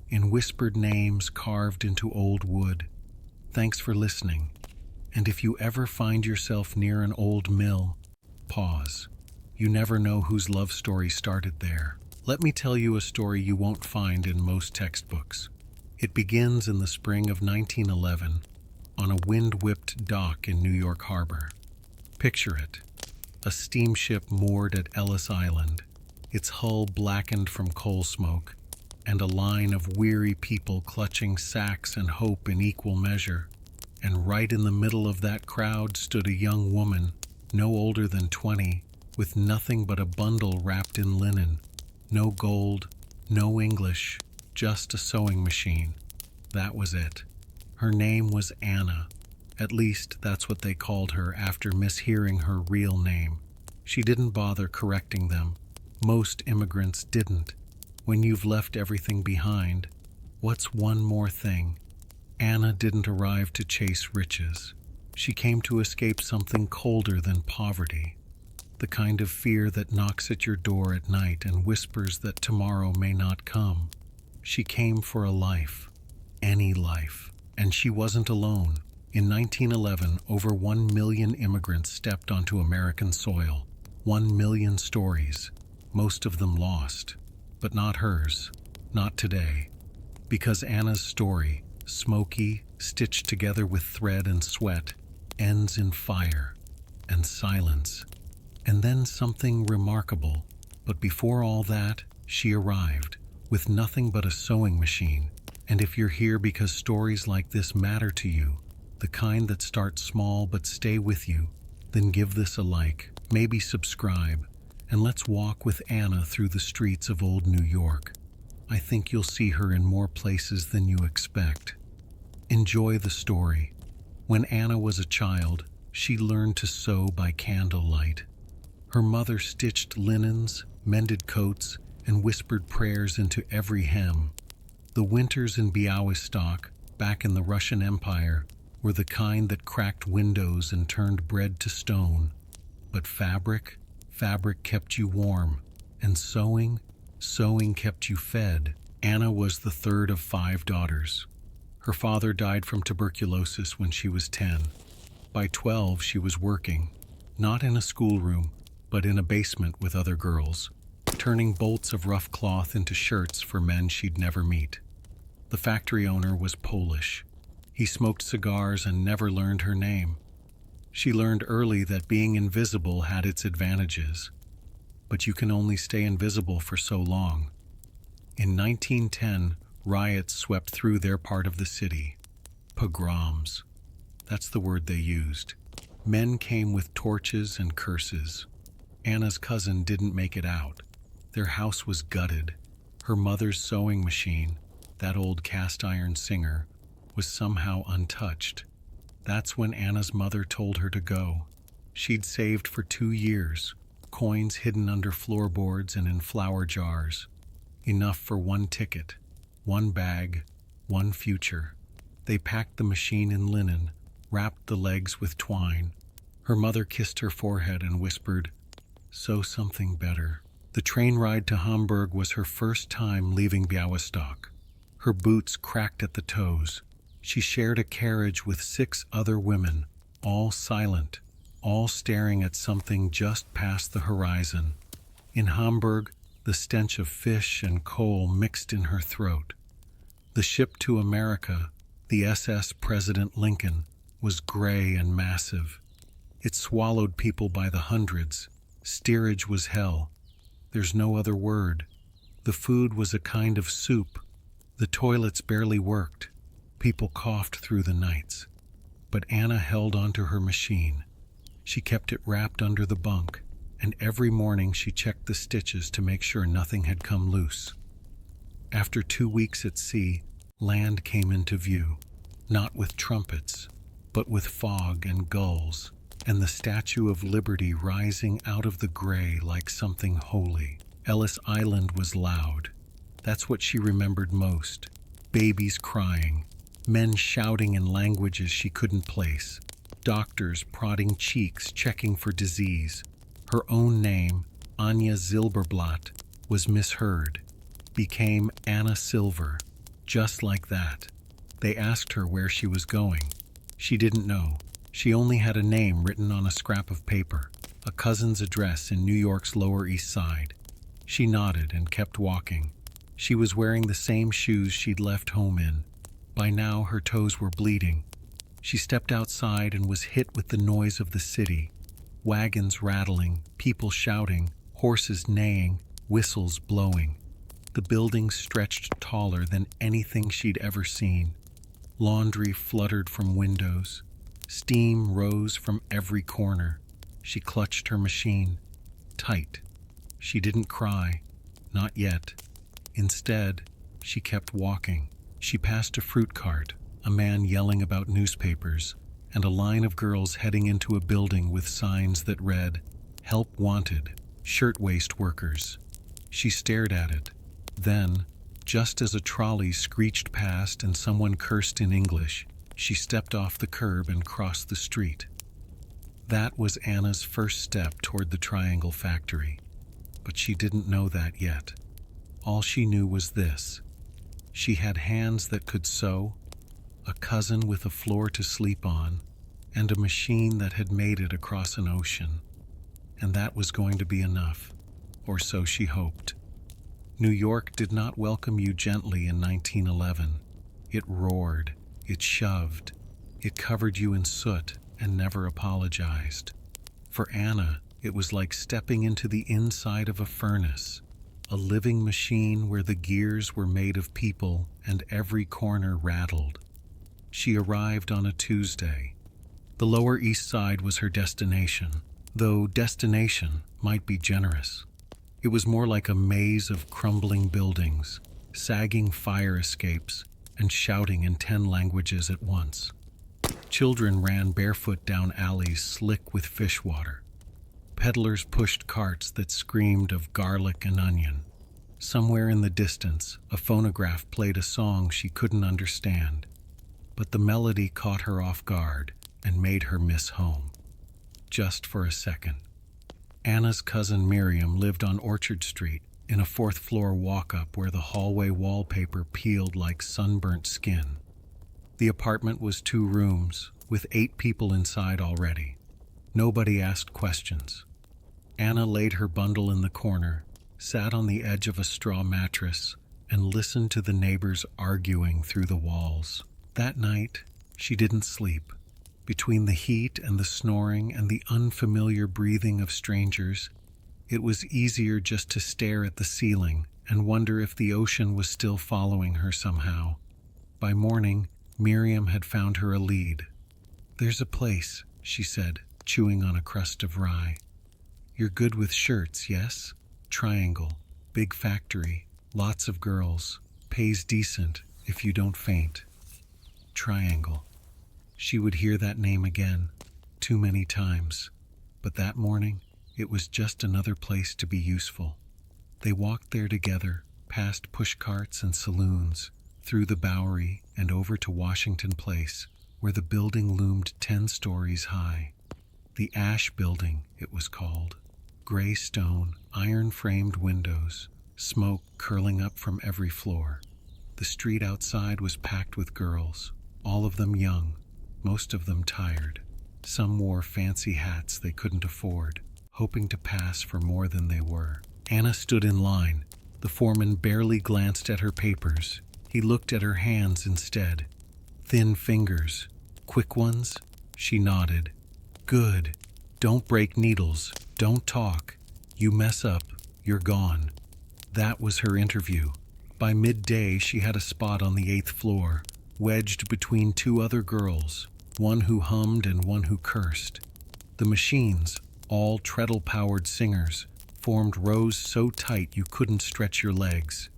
in whispered names carved into old wood. Thanks for listening. And if you ever find yourself near an old mill, pause. You never know whose love story started there. Let me tell you a story you won't find in most textbooks. It begins in the spring of 1911 on a wind-whipped dock in New York Harbor. Picture it. A steamship moored at Ellis Island, its hull blackened from coal smoke, and a line of weary people clutching sacks and hope in equal measure. And right in the middle of that crowd stood a young woman, no older than 20, with nothing but a bundle wrapped in linen. No gold, no English, just a sewing machine. That was it. Her name was Anna. At least, that's what they called her after mishearing her real name. She didn't bother correcting them. Most immigrants didn't. When you've left everything behind, what's one more thing? Anna didn't arrive to chase riches. She came to escape something colder than poverty. The kind of fear that knocks at your door at night and whispers that tomorrow may not come. She came for a life. Any life. And she wasn't alone. In 1911, over 1 million immigrants stepped onto American soil. 1 million stories, most of them lost. But not hers, not today. Because Anna's story, smoky, stitched together with thread and sweat, ends in fire and silence. And then something remarkable. But before all that, she arrived, with nothing but a sewing machine. And if you're here because stories like this matter to you, the kind that start small but stay with you, then give this a like, maybe subscribe, and let's walk with Anna through the streets of old New York. I think you'll see her in more places than you expect. Enjoy the story. When Anna was a child, she learned to sew by candlelight. Her mother stitched linens, mended coats, and whispered prayers into every hem. The winters in Białystok, back in the Russian Empire, were the kind that cracked windows and turned bread to stone. But fabric kept you warm, and sewing kept you fed. Anna was the third of 5 daughters. Her father died from tuberculosis when she was 10. By 12, she was working, not in a schoolroom, but in a basement with other girls, turning bolts of rough cloth into shirts for men she'd never meet. The factory owner was Polish. He smoked cigars and never learned her name. She learned early that being invisible had its advantages, but you can only stay invisible for so long. In 1910, riots swept through their part of the city. Pogroms. That's the word they used. Men came with torches and curses. Anna's cousin didn't make it out. Their house was gutted. Her mother's sewing machine, that old cast-iron singer, was somehow untouched. That's when Anna's mother told her to go. She'd saved for 2 years, coins hidden under floorboards and in flour jars. Enough for 1 ticket, 1 bag, 1 future. They packed the machine in linen, wrapped the legs with twine. Her mother kissed her forehead and whispered, "Sew something better." The train ride to Hamburg was her first time leaving Białystok. Her boots cracked at the toes. She shared a carriage with 6 other women, all silent, all staring at something just past the horizon. In Hamburg, the stench of fish and coal mixed in her throat. The ship to America, the SS President Lincoln, was gray and massive. It swallowed people by the hundreds. Steerage was hell. There's no other word. The food was a kind of soup. The toilets barely worked. People coughed through the nights. But Anna held onto her machine. She kept it wrapped under the bunk, and every morning she checked the stitches to make sure nothing had come loose. After 2 weeks at sea, land came into view, not with trumpets, but with fog and gulls, and the Statue of Liberty rising out of the gray like something holy. Ellis Island was loud. That's what she remembered most. Babies crying, men shouting in languages she couldn't place, doctors prodding cheeks checking for disease. Her own name, Anya Zilberblatt, was misheard, became Anna Silver, just like that. They asked her where she was going. She didn't know. She only had a name written on a scrap of paper, a cousin's address in New York's Lower East Side. She nodded and kept walking. She was wearing the same shoes she'd left home in. By now, her toes were bleeding. She stepped outside and was hit with the noise of the city. Wagons rattling, people shouting, horses neighing, whistles blowing. The buildings stretched taller than anything she'd ever seen. Laundry fluttered from windows. Steam rose from every corner. She clutched her machine, tight. She didn't cry, not yet. Instead, she kept walking. She passed a fruit cart, a man yelling about newspapers, and a line of girls heading into a building with signs that read, "Help Wanted, Shirtwaist Workers." She stared at it. Then, just as a trolley screeched past and someone cursed in English, she stepped off the curb and crossed the street. That was Anna's first step toward the Triangle Factory. But she didn't know that yet. All she knew was this. She had hands that could sew, a cousin with a floor to sleep on, and a machine that had made it across an ocean. And that was going to be enough, or so she hoped. New York did not welcome you gently in 1911. It roared, it shoved, it covered you in soot and never apologized. For Anna, it was like stepping into the inside of a furnace, a living machine where the gears were made of people and every corner rattled. She arrived on a Tuesday. The Lower East Side was her destination, though destination might be generous. It was more like a maze of crumbling buildings, sagging fire escapes, and shouting in 10 languages at once. Children ran barefoot down alleys slick with fish water. Peddlers pushed carts that screamed of garlic and onion. Somewhere in the distance, a phonograph played a song she couldn't understand, but the melody caught her off guard and made her miss home. Just for a second. Anna's cousin Miriam lived on Orchard Street in a fourth-floor walk-up where the hallway wallpaper peeled like sunburnt skin. The apartment was 2 rooms, with 8 people inside already. Nobody asked questions. Anna laid her bundle in the corner, sat on the edge of a straw mattress, and listened to the neighbors arguing through the walls. That night, she didn't sleep. Between the heat and the snoring and the unfamiliar breathing of strangers, it was easier just to stare at the ceiling and wonder if the ocean was still following her somehow. By morning, Miriam had found her a lead. "There's a place," she said, chewing on a crust of rye. "You're good with shirts, yes? Triangle, big factory, lots of girls, pays decent if you don't faint." Triangle. She would hear that name again, too many times, but that morning it was just another place to be useful. They walked there together, past pushcarts and saloons, through the Bowery and over to Washington Place, where the building loomed 10 stories high. The Ash Building, it was called. Gray stone, iron-framed windows, smoke curling up from every floor. The street outside was packed with girls, all of them young, most of them tired. Some wore fancy hats they couldn't afford, hoping to pass for more than they were. Anna stood in line. The foreman barely glanced at her papers. He looked at her hands instead. Thin fingers. Quick ones? She nodded. "Good. Don't break needles. Don't talk. You mess up, you're gone." That was her interview. By midday, she had a spot on the 8th floor, wedged between 2 other girls, one who hummed and one who cursed. The machines, all treadle-powered singers, formed rows so tight you couldn't stretch your legs.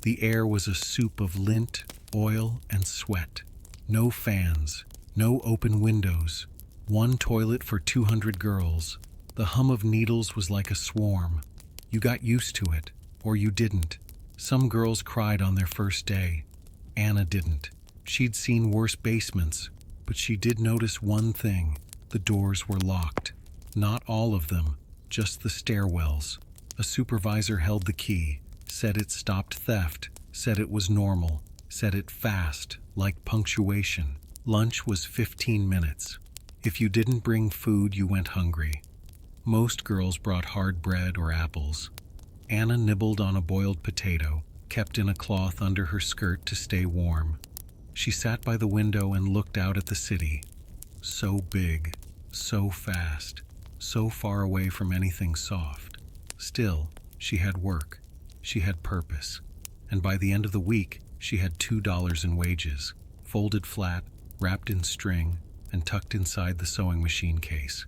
The air was a soup of lint, oil, and sweat. No fans, no open windows, 1 toilet for 200 girls. The hum of needles was like a swarm. You got used to it, or you didn't. Some girls cried on their first day. Anna didn't. She'd seen worse basements, but she did notice one thing. The doors were locked. Not all of them, just the stairwells. A supervisor held the key, said it stopped theft, said it was normal, said it fast, like punctuation. Lunch was 15 minutes. If you didn't bring food, you went hungry. Most girls brought hard bread or apples. Anna nibbled on a boiled potato, kept in a cloth under her skirt to stay warm. She sat by the window and looked out at the city. So big, so fast, so far away from anything soft. Still, she had work. She had purpose. And by the end of the week, she had $2 in wages, folded flat, wrapped in string, and tucked inside the sewing machine case.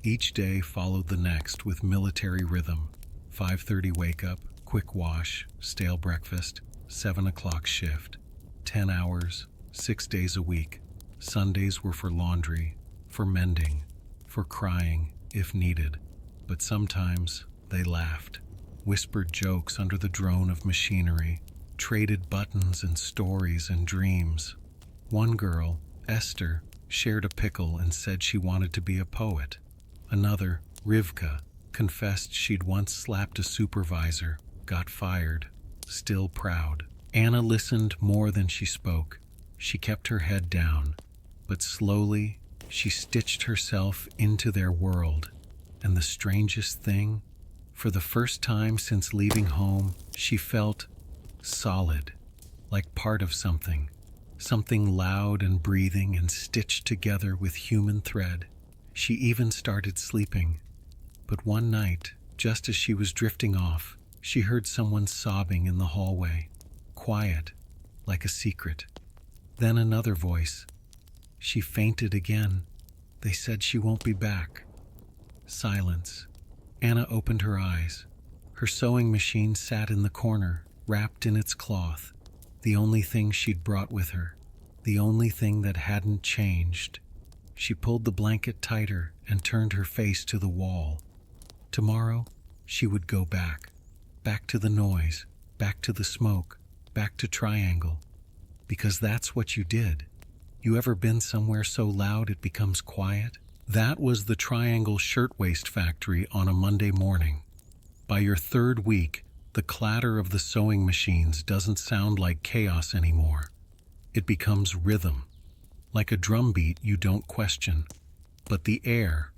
Each day followed the next with military rhythm. 5:30 wake-up, quick wash, stale breakfast, 7 o'clock shift. 10 hours, 6 days a week. Sundays were for laundry, for mending, for crying, if needed. But sometimes they laughed, whispered jokes under the drone of machinery, traded buttons and stories and dreams. One girl, Esther, shared a pickle and said she wanted to be a poet. Another, Rivka, confessed she'd once slapped a supervisor, got fired, still proud. Anna listened more than she spoke. She kept her head down, but slowly she stitched herself into their world. And the strangest thing, for the first time since leaving home, she felt solid, like part of something, something loud and breathing and stitched together with human thread. She even started sleeping. But one night, just as she was drifting off, she heard someone sobbing in the hallway, quiet, like a secret. Then another voice. She fainted again. They said she won't be back. Silence. Anna opened her eyes. Her sewing machine sat in the corner, wrapped in its cloth, the only thing she'd brought with her, the only thing that hadn't changed. She pulled the blanket tighter and turned her face to the wall. Tomorrow, she would go back. Back to the noise, back to the smoke, back to Triangle. Because that's what you did. You ever been somewhere so loud it becomes quiet? That was the Triangle Shirtwaist Factory on a Monday morning. By your third week, the clatter of the sewing machines doesn't sound like chaos anymore. It becomes rhythm, like a drum beat you don't question. But the air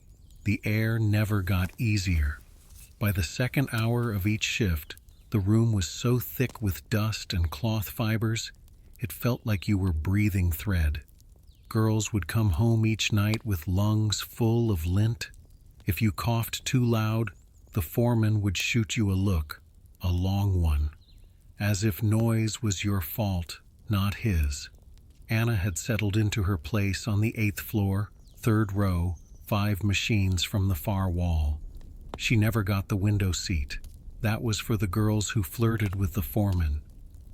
never got easier. By the second hour of each shift, the room was so thick with dust and cloth fibers, it felt like you were breathing thread. Girls would come home each night with lungs full of lint. If you coughed too loud, the foreman would shoot you a look, a long one, as if noise was your fault, not his. Anna had settled into her place on the 8th floor, 3rd row, 5 machines from the far wall. She never got the window seat. That was for the girls who flirted with the foreman.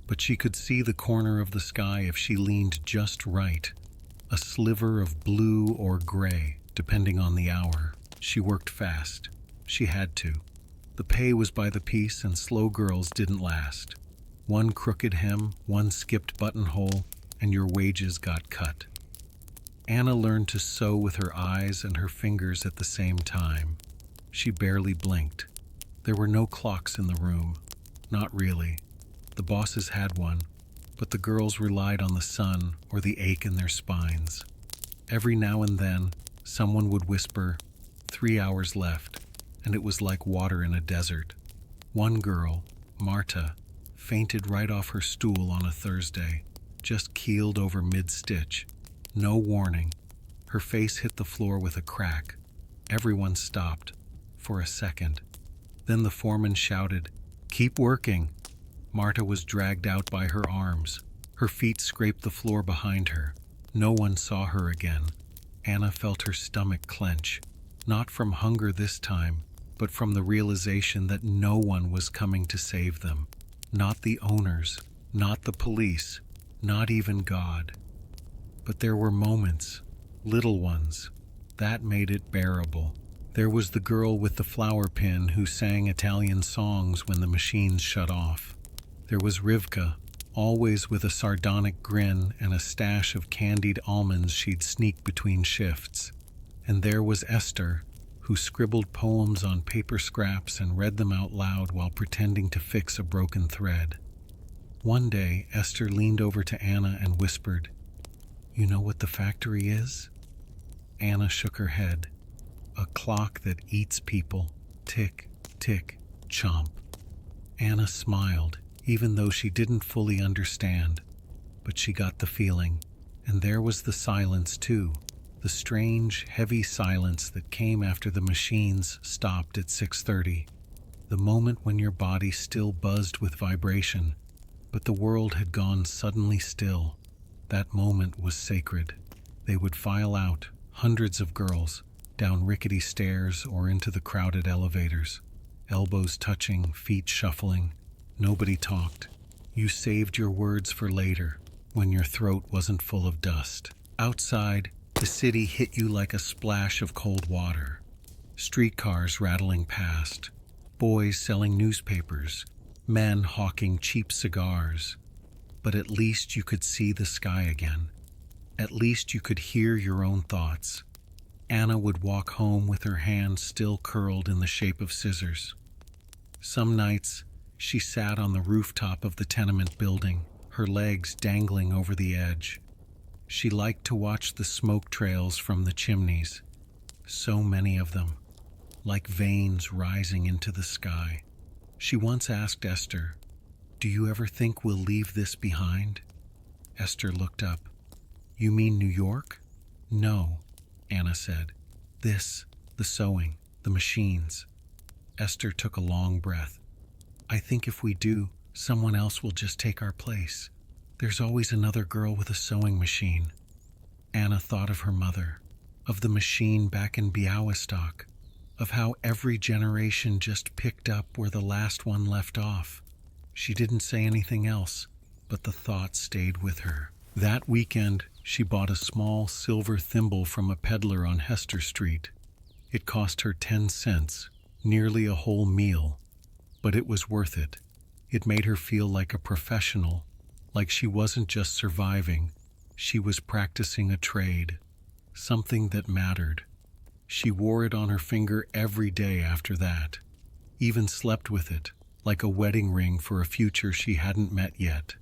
But she could see the corner of the sky if she leaned just right. A sliver of blue or gray, depending on the hour. She worked fast. She had to. The pay was by the piece, and slow girls didn't last. One crooked hem, one skipped buttonhole, and your wages got cut. Anna learned to sew with her eyes and her fingers at the same time. She barely blinked. There were no clocks in the room. Not really. The bosses had one, but the girls relied on the sun or the ache in their spines. Every now and then, someone would whisper, 3 hours left, and it was like water in a desert. One girl, Marta, fainted right off her stool on a Thursday, just keeled over mid-stitch. No warning. Her face hit the floor with a crack. Everyone stopped, for a second. Then the foreman shouted, "Keep working." Marta was dragged out by her arms. Her feet scraped the floor behind her. No one saw her again. Anna felt her stomach clench, not from hunger this time, but from the realization that no one was coming to save them. Not the owners, not the police, not even God. But there were moments, little ones, that made it bearable. There was the girl with the flower pin who sang Italian songs when the machines shut off. There was Rivka, always with a sardonic grin and a stash of candied almonds she'd sneak between shifts. And there was Esther, who scribbled poems on paper scraps and read them out loud while pretending to fix a broken thread. One day, Esther leaned over to Anna and whispered, "You know what the factory is?" Anna shook her head. "A clock that eats people. Tick, tick, chomp." Anna smiled, even though she didn't fully understand. But she got the feeling. And there was the silence, too. The strange, heavy silence that came after the machines stopped at 6:30. The moment when your body still buzzed with vibration, but the world had gone suddenly still. That moment was sacred. They would file out, hundreds of girls, down rickety stairs or into the crowded elevators. Elbows touching, feet shuffling. Nobody talked. You saved your words for later, when your throat wasn't full of dust. Outside, the city hit you like a splash of cold water. Streetcars rattling past. Boys selling newspapers. Men hawking cheap cigars. But at least you could see the sky again. At least you could hear your own thoughts. Anna would walk home with her hands still curled in the shape of scissors. Some nights, she sat on the rooftop of the tenement building, her legs dangling over the edge. She liked to watch the smoke trails from the chimneys, so many of them, like veins rising into the sky. She once asked Esther, "Do you ever think we'll leave this behind?" Esther looked up. "You mean New York?" "No," Anna said. The sewing, the machines." Esther took a long breath. "I think if we do, someone else will just take our place. There's always another girl with a sewing machine." Anna thought of her mother, of the machine back in Białystok, of how every generation just picked up where the last one left off. She didn't say anything else, but the thought stayed with her. That weekend, she bought a small silver thimble from a peddler on Hester Street. It cost her 10 cents, nearly a whole meal, but it was worth it. It made her feel like a professional, like she wasn't just surviving, she was practicing a trade, something that mattered. She wore it on her finger every day after that, even slept with it, like a wedding ring for a future she hadn't met yet.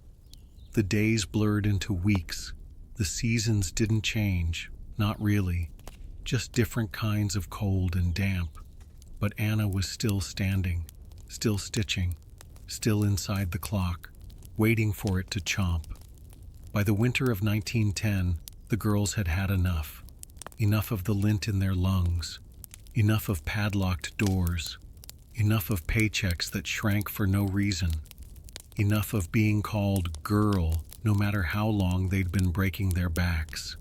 The days blurred into weeks. The seasons didn't change, not really, just different kinds of cold and damp. But Anna was still standing, still stitching, still inside the clock, waiting for it to chomp. By the winter of 1910, the girls had had enough. Enough of the lint in their lungs, enough of padlocked doors, enough of paychecks that shrank for no reason, enough of being called girl no matter how long they'd been breaking their backs.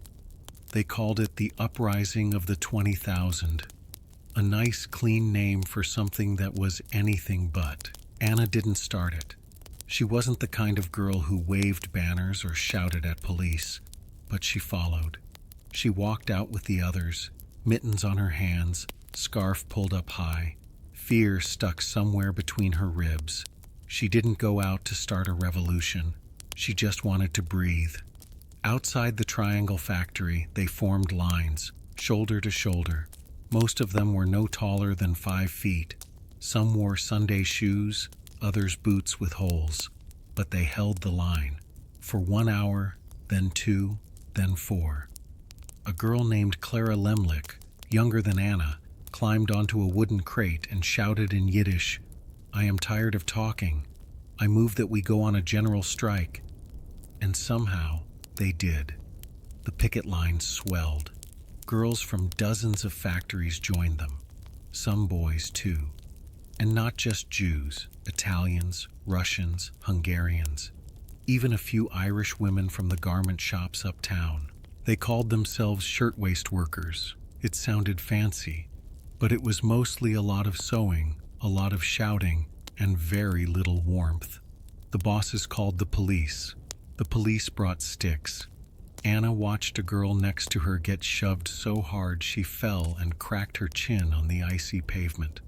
They called it the uprising of the 20,000, a nice clean name for something that was anything but. Anna didn't start it. She wasn't the kind of girl who waved banners or shouted at police, but she followed. She walked out with the others, mittens on her hands, scarf pulled up high, fear stuck somewhere between her ribs. She didn't go out to start a revolution. She just wanted to breathe. Outside the Triangle factory, they formed lines, shoulder to shoulder. Most of them were no taller than 5 feet. Some wore Sunday shoes, others boots with holes. But they held the line. For 1 hour, then 2, then 4. A girl named Clara Lemlich, younger than Anna, climbed onto a wooden crate and shouted in Yiddish, "I am tired of talking. I move that we go on a general strike." And somehow, they did. The picket line swelled. Girls from dozens of factories joined them. Some boys, too. And not just Jews, Italians, Russians, Hungarians. Even a few Irish women from the garment shops uptown. They called themselves shirtwaist workers. It sounded fancy, but it was mostly a lot of sewing, a lot of shouting, and very little warmth. The bosses called the police. The police brought sticks. Anna watched a girl next to her get shoved so hard she fell and cracked her chin on the icy pavement.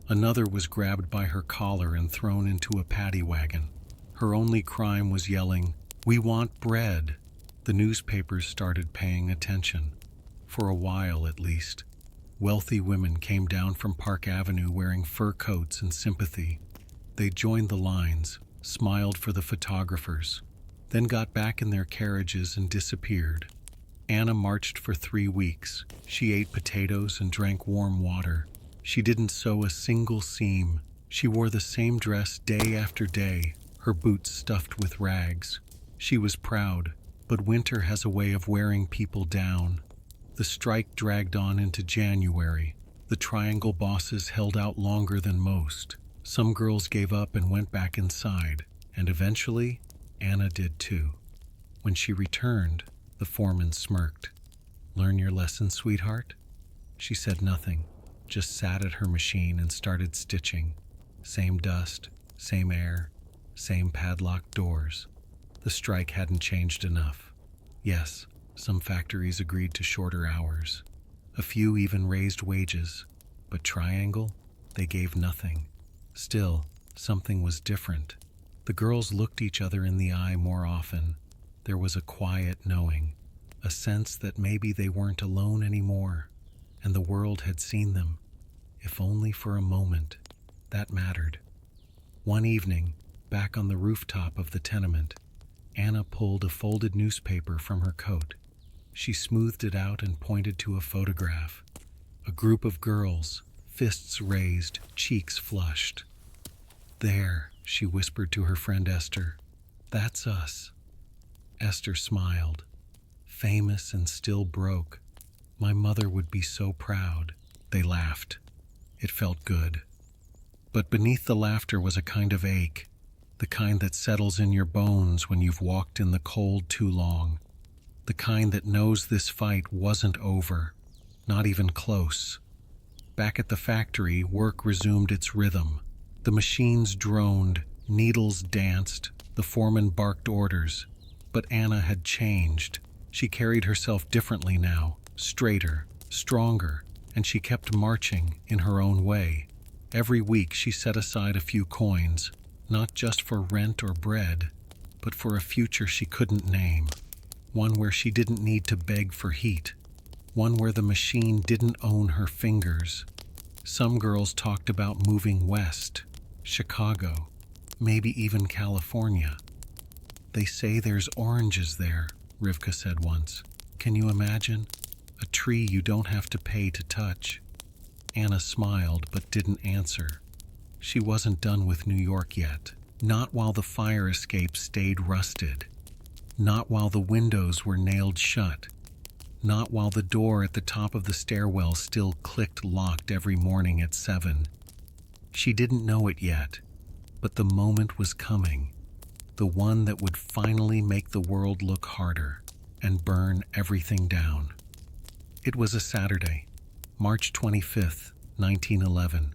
Another was grabbed by her collar and thrown into a paddy wagon. Her only crime was yelling, "We want bread." The newspapers started paying attention. For a while, at least. Wealthy women came down from Park Avenue wearing fur coats in sympathy. They joined the lines, smiled for the photographers, then got back in their carriages and disappeared. Anna marched for 3 weeks. She ate potatoes and drank warm water. She didn't sew a single seam. She wore the same dress day after day, her boots stuffed with rags. She was proud, but winter has a way of wearing people down. The strike dragged on into January. The Triangle bosses held out longer than most. Some girls gave up and went back inside, and eventually, Anna did too. When she returned, the foreman smirked. "Learn your lesson, sweetheart?" She said nothing, just sat at her machine and started stitching. Same dust, same air, same padlocked doors. The strike hadn't changed enough. Yes, some factories agreed to shorter hours. A few even raised wages. But Triangle, they gave nothing. Still, something was different. The girls looked each other in the eye more often. There was a quiet knowing, a sense that maybe they weren't alone anymore, and the world had seen them, if only for a moment. That mattered. One evening, back on the rooftop of the tenement, Anna pulled a folded newspaper from her coat. She smoothed it out and pointed to a photograph. A group of girls, fists raised, cheeks flushed. "There," she whispered to her friend Esther. "That's us." Esther smiled. "Famous and still broke. My mother would be so proud." They laughed. It felt good. But beneath the laughter was a kind of ache, the kind that settles in your bones when you've walked in the cold too long, the kind that knows this fight wasn't over, not even close. Back at the factory, work resumed its rhythm. The machines droned, needles danced, the foreman barked orders. But Anna had changed. She carried herself differently now, straighter, stronger, and she kept marching in her own way. Every week she set aside a few coins, not just for rent or bread, but for a future she couldn't name. One where she didn't need to beg for heat. One where the machine didn't own her fingers. Some girls talked about moving west, Chicago, maybe even California. "They say there's oranges there," Rivka said once. "Can you imagine? A tree you don't have to pay to touch." Anna smiled but didn't answer. She wasn't done with New York yet. Not while the fire escape stayed rusted. Not while the windows were nailed shut. Not while the door at the top of the stairwell still clicked locked every morning at 7. She didn't know it yet, but the moment was coming. The one that would finally make the world look harder and burn everything down. It was a Saturday, March 25th, 1911.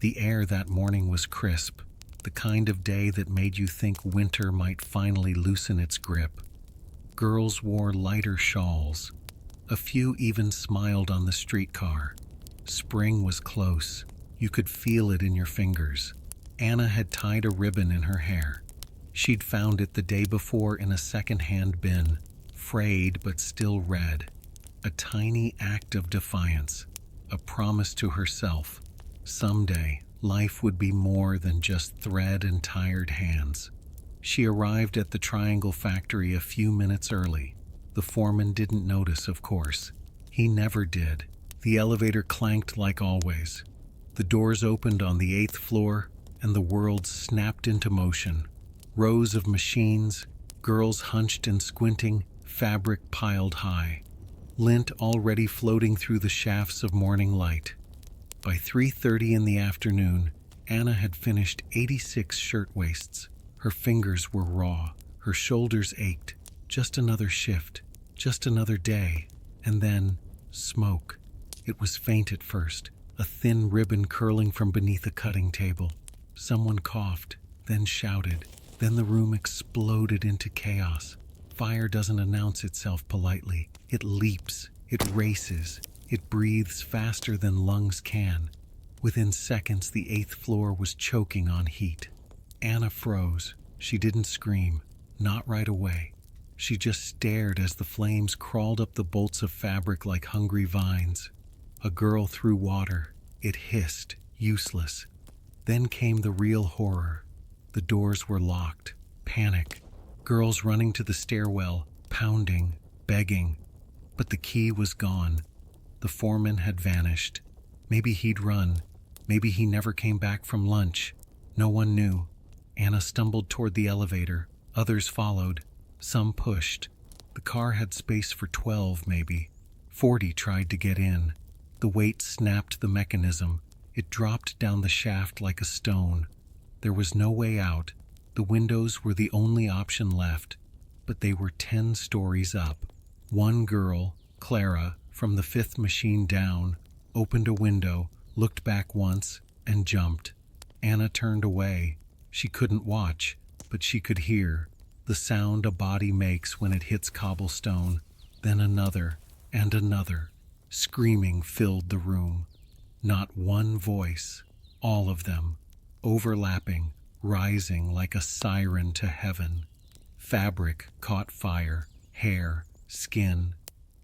The air that morning was crisp, the kind of day that made you think winter might finally loosen its grip. Girls wore lighter shawls. A few even smiled on the streetcar. Spring was close. You could feel it in your fingers. Anna had tied a ribbon in her hair. She'd found it the day before in a second-hand bin, frayed but still red. A tiny act of defiance, a promise to herself. Someday, life would be more than just thread and tired hands. She arrived at the Triangle factory a few minutes early. The foreman didn't notice, of course. He never did. The elevator clanked like always. The doors opened on the 8th floor, and the world snapped into motion. Rows of machines, girls hunched and squinting, fabric piled high. Lint already floating through the shafts of morning light. By 3:30 in the afternoon, Anna had finished 86 shirtwaists. Her fingers were raw, her shoulders ached. Just another shift, just another day, and then smoke. It was faint at first, a thin ribbon curling from beneath a cutting table. Someone coughed, then shouted. Then the room exploded into chaos. Fire doesn't announce itself politely. It leaps, it races, it breathes faster than lungs can. Within seconds, the 8th floor was choking on heat. Anna froze. She didn't scream, not right away. She just stared as the flames crawled up the bolts of fabric like hungry vines. A girl threw water. It hissed, useless. Then came the real horror. The doors were locked. Panic. Girls running to the stairwell, pounding, begging. But the key was gone. The foreman had vanished. Maybe he'd run. Maybe he never came back from lunch. No one knew. Anna stumbled toward the elevator. Others followed. Some pushed. The car had space for 12, maybe. 40 tried to get in. The weight snapped the mechanism. It dropped down the shaft like a stone. There was no way out. The windows were the only option left, but they were 10 stories up. One girl, Clara, from the 5th machine down, opened a window, looked back once, and jumped. Anna turned away. She couldn't watch, but she could hear the sound a body makes when it hits cobblestone. Then another, and another. Screaming filled the room. Not one voice, all of them, overlapping, rising like a siren to heaven. Fabric caught fire, hair, skin.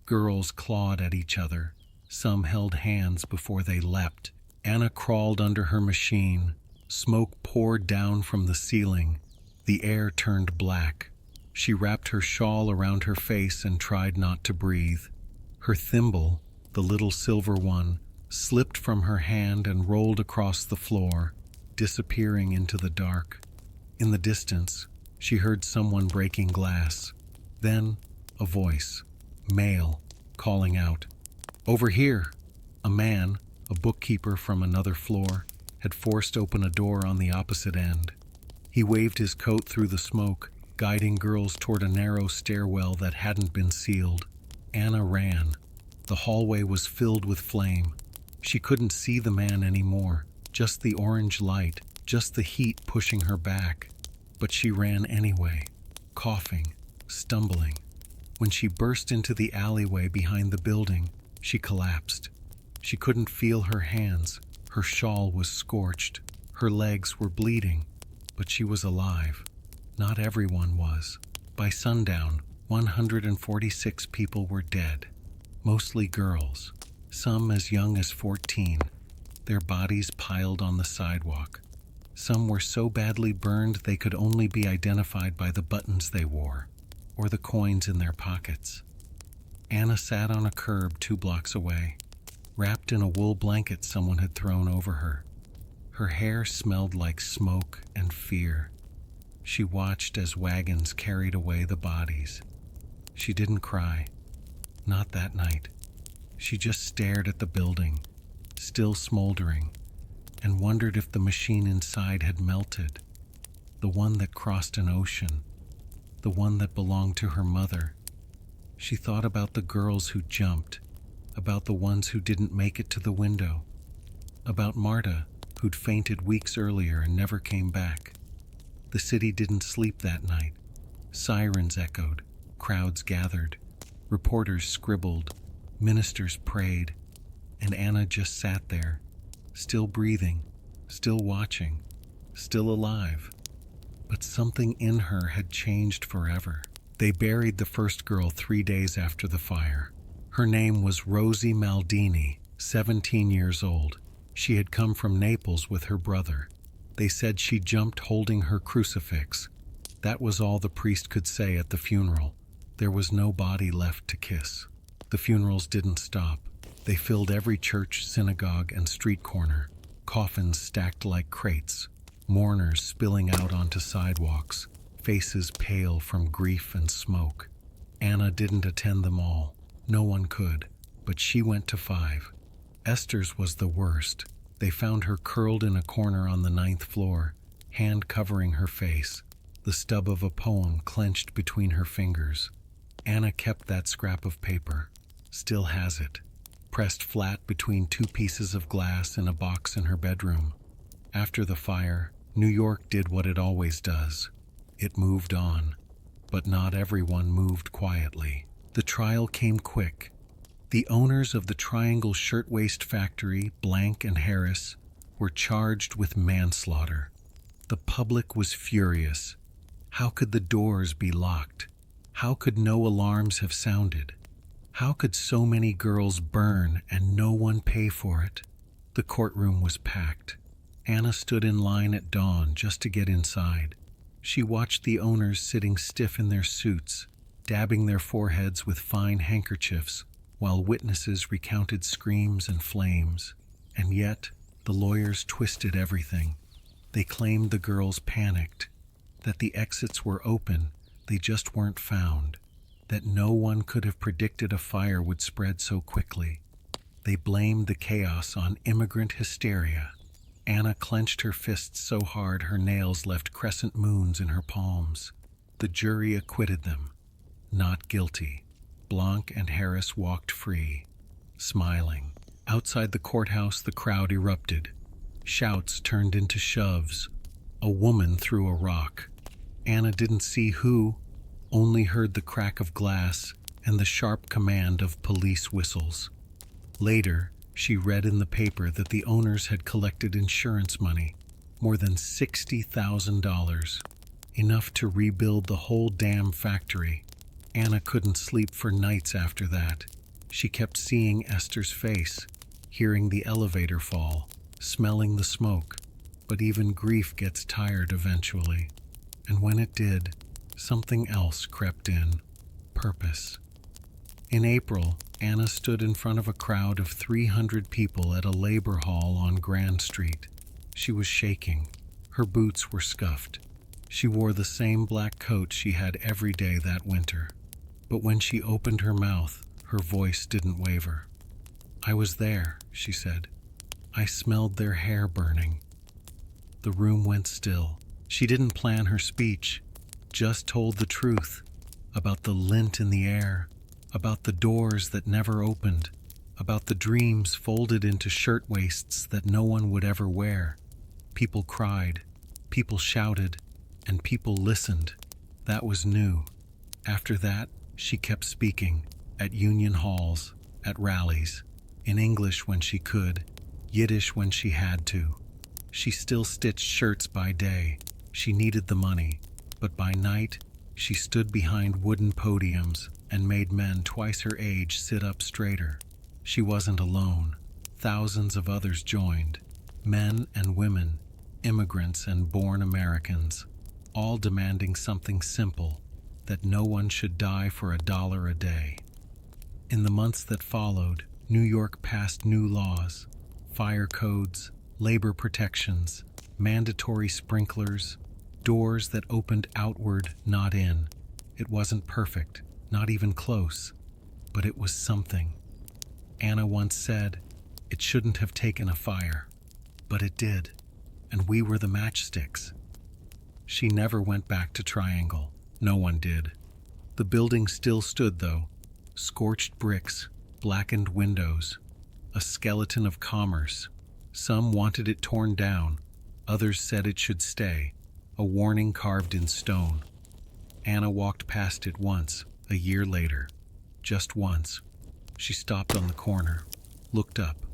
Girls clawed at each other. Some held hands before they leapt. Anna crawled under her machine. Smoke poured down from the ceiling. The air turned black. She wrapped her shawl around her face and tried not to breathe. Her thimble, the little silver one, slipped from her hand and rolled across the floor, disappearing into the dark. In the distance, she heard someone breaking glass. Then, a voice, male, calling out, "Over here!" A man, a bookkeeper from another floor, had forced open a door on the opposite end. He waved his coat through the smoke, guiding girls toward a narrow stairwell that hadn't been sealed. Anna ran. The hallway was filled with flame. She couldn't see the man anymore, just the orange light, just the heat pushing her back. But she ran anyway, coughing, stumbling. When she burst into the alleyway behind the building, she collapsed. She couldn't feel her hands. Her shawl was scorched. Her legs were bleeding. But she was alive. Not everyone was. By sundown, 146 people were dead. Mostly girls, some as young as 14. Their bodies piled on the sidewalk. Some were so badly burned they could only be identified by the buttons they wore, or the coins in their pockets. Anna sat on a curb 2 blocks away, wrapped in a wool blanket someone had thrown over her. Her hair smelled like smoke and fear. She watched as wagons carried away the bodies. She didn't cry. Not that night. She just stared at the building, still smoldering, and wondered if the machine inside had melted. The one that crossed an ocean. The one that belonged to her mother. She thought about the girls who jumped, about the ones who didn't make it to the window, about Marta, who'd fainted weeks earlier and never came back. The city didn't sleep that night. Sirens echoed, crowds gathered, reporters scribbled, ministers prayed, and Anna just sat there, still breathing, still watching, still alive. But something in her had changed forever. They buried the first girl 3 days after the fire. Her name was Rosie Maldini, 17 years old. She had come from Naples with her brother. They said she jumped holding her crucifix. That was all the priest could say at the funeral. There was no body left to kiss. The funerals didn't stop. They filled every church, synagogue, and street corner. Coffins stacked like crates. Mourners spilling out onto sidewalks. Faces pale from grief and smoke. Anna didn't attend them all. No one could. But she went to 5. Esther's was the worst. They found her curled in a corner on the 9th floor, hand covering her face, the stub of a poem clenched between her fingers. Anna kept that scrap of paper, still has it, pressed flat between 2 pieces of glass in a box in her bedroom. After the fire, New York did what it always does. It moved on, but not everyone moved quietly. The trial came quick. The owners of the Triangle Shirtwaist Factory, Blank and Harris, were charged with manslaughter. The public was furious. How could the doors be locked? How could no alarms have sounded? How could so many girls burn and no one pay for it? The courtroom was packed. Anna stood in line at dawn just to get inside. She watched the owners sitting stiff in their suits, dabbing their foreheads with fine handkerchiefs, while witnesses recounted screams and flames. And yet, the lawyers twisted everything. They claimed the girls panicked, that the exits were open, they just weren't found, that no one could have predicted a fire would spread so quickly. They blamed the chaos on immigrant hysteria. Anna clenched her fists so hard her nails left crescent moons in her palms. The jury acquitted them. Not guilty. Blanc and Harris walked free, smiling. Outside the courthouse, the crowd erupted. Shouts turned into shoves. A woman threw a rock. Anna didn't see who, only heard the crack of glass and the sharp command of police whistles. Later, she read in the paper that the owners had collected insurance money, more than $60,000, enough to rebuild the whole damn factory. Anna couldn't sleep for nights after that. She kept seeing Esther's face, hearing the elevator fall, smelling the smoke. But even grief gets tired eventually. And when it did, something else crept in: purpose. In April, Anna stood in front of a crowd of 300 people at a labor hall on Grand Street. She was shaking. Her boots were scuffed. She wore the same black coat she had every day that winter. But when she opened her mouth, her voice didn't waver. "I was there," she said. "I smelled their hair burning." The room went still. She didn't plan her speech, just told the truth about the lint in the air, about the doors that never opened, about the dreams folded into shirtwaists that no one would ever wear. People cried, people shouted, and people listened. That was new. After that, she kept speaking, at union halls, at rallies, in English when she could, Yiddish when she had to. She still stitched shirts by day. She needed the money. But by night, she stood behind wooden podiums and made men twice her age sit up straighter. She wasn't alone. Thousands of others joined. Men and women, immigrants and born Americans, all demanding something simple: that no one should die for $1 a day. In the months that followed, New York passed new laws: fire codes, labor protections, mandatory sprinklers, doors that opened outward, not in. It wasn't perfect, not even close, but it was something. Anna once said, "It shouldn't have taken a fire," but it did, and we were the matchsticks. She never went back to Triangle. No one did. The building still stood, though. Scorched bricks, blackened windows, a skeleton of commerce. Some wanted it torn down. Others said it should stay, a warning carved in stone. Anna walked past it once, a year later. Just once. She stopped on the corner, looked up,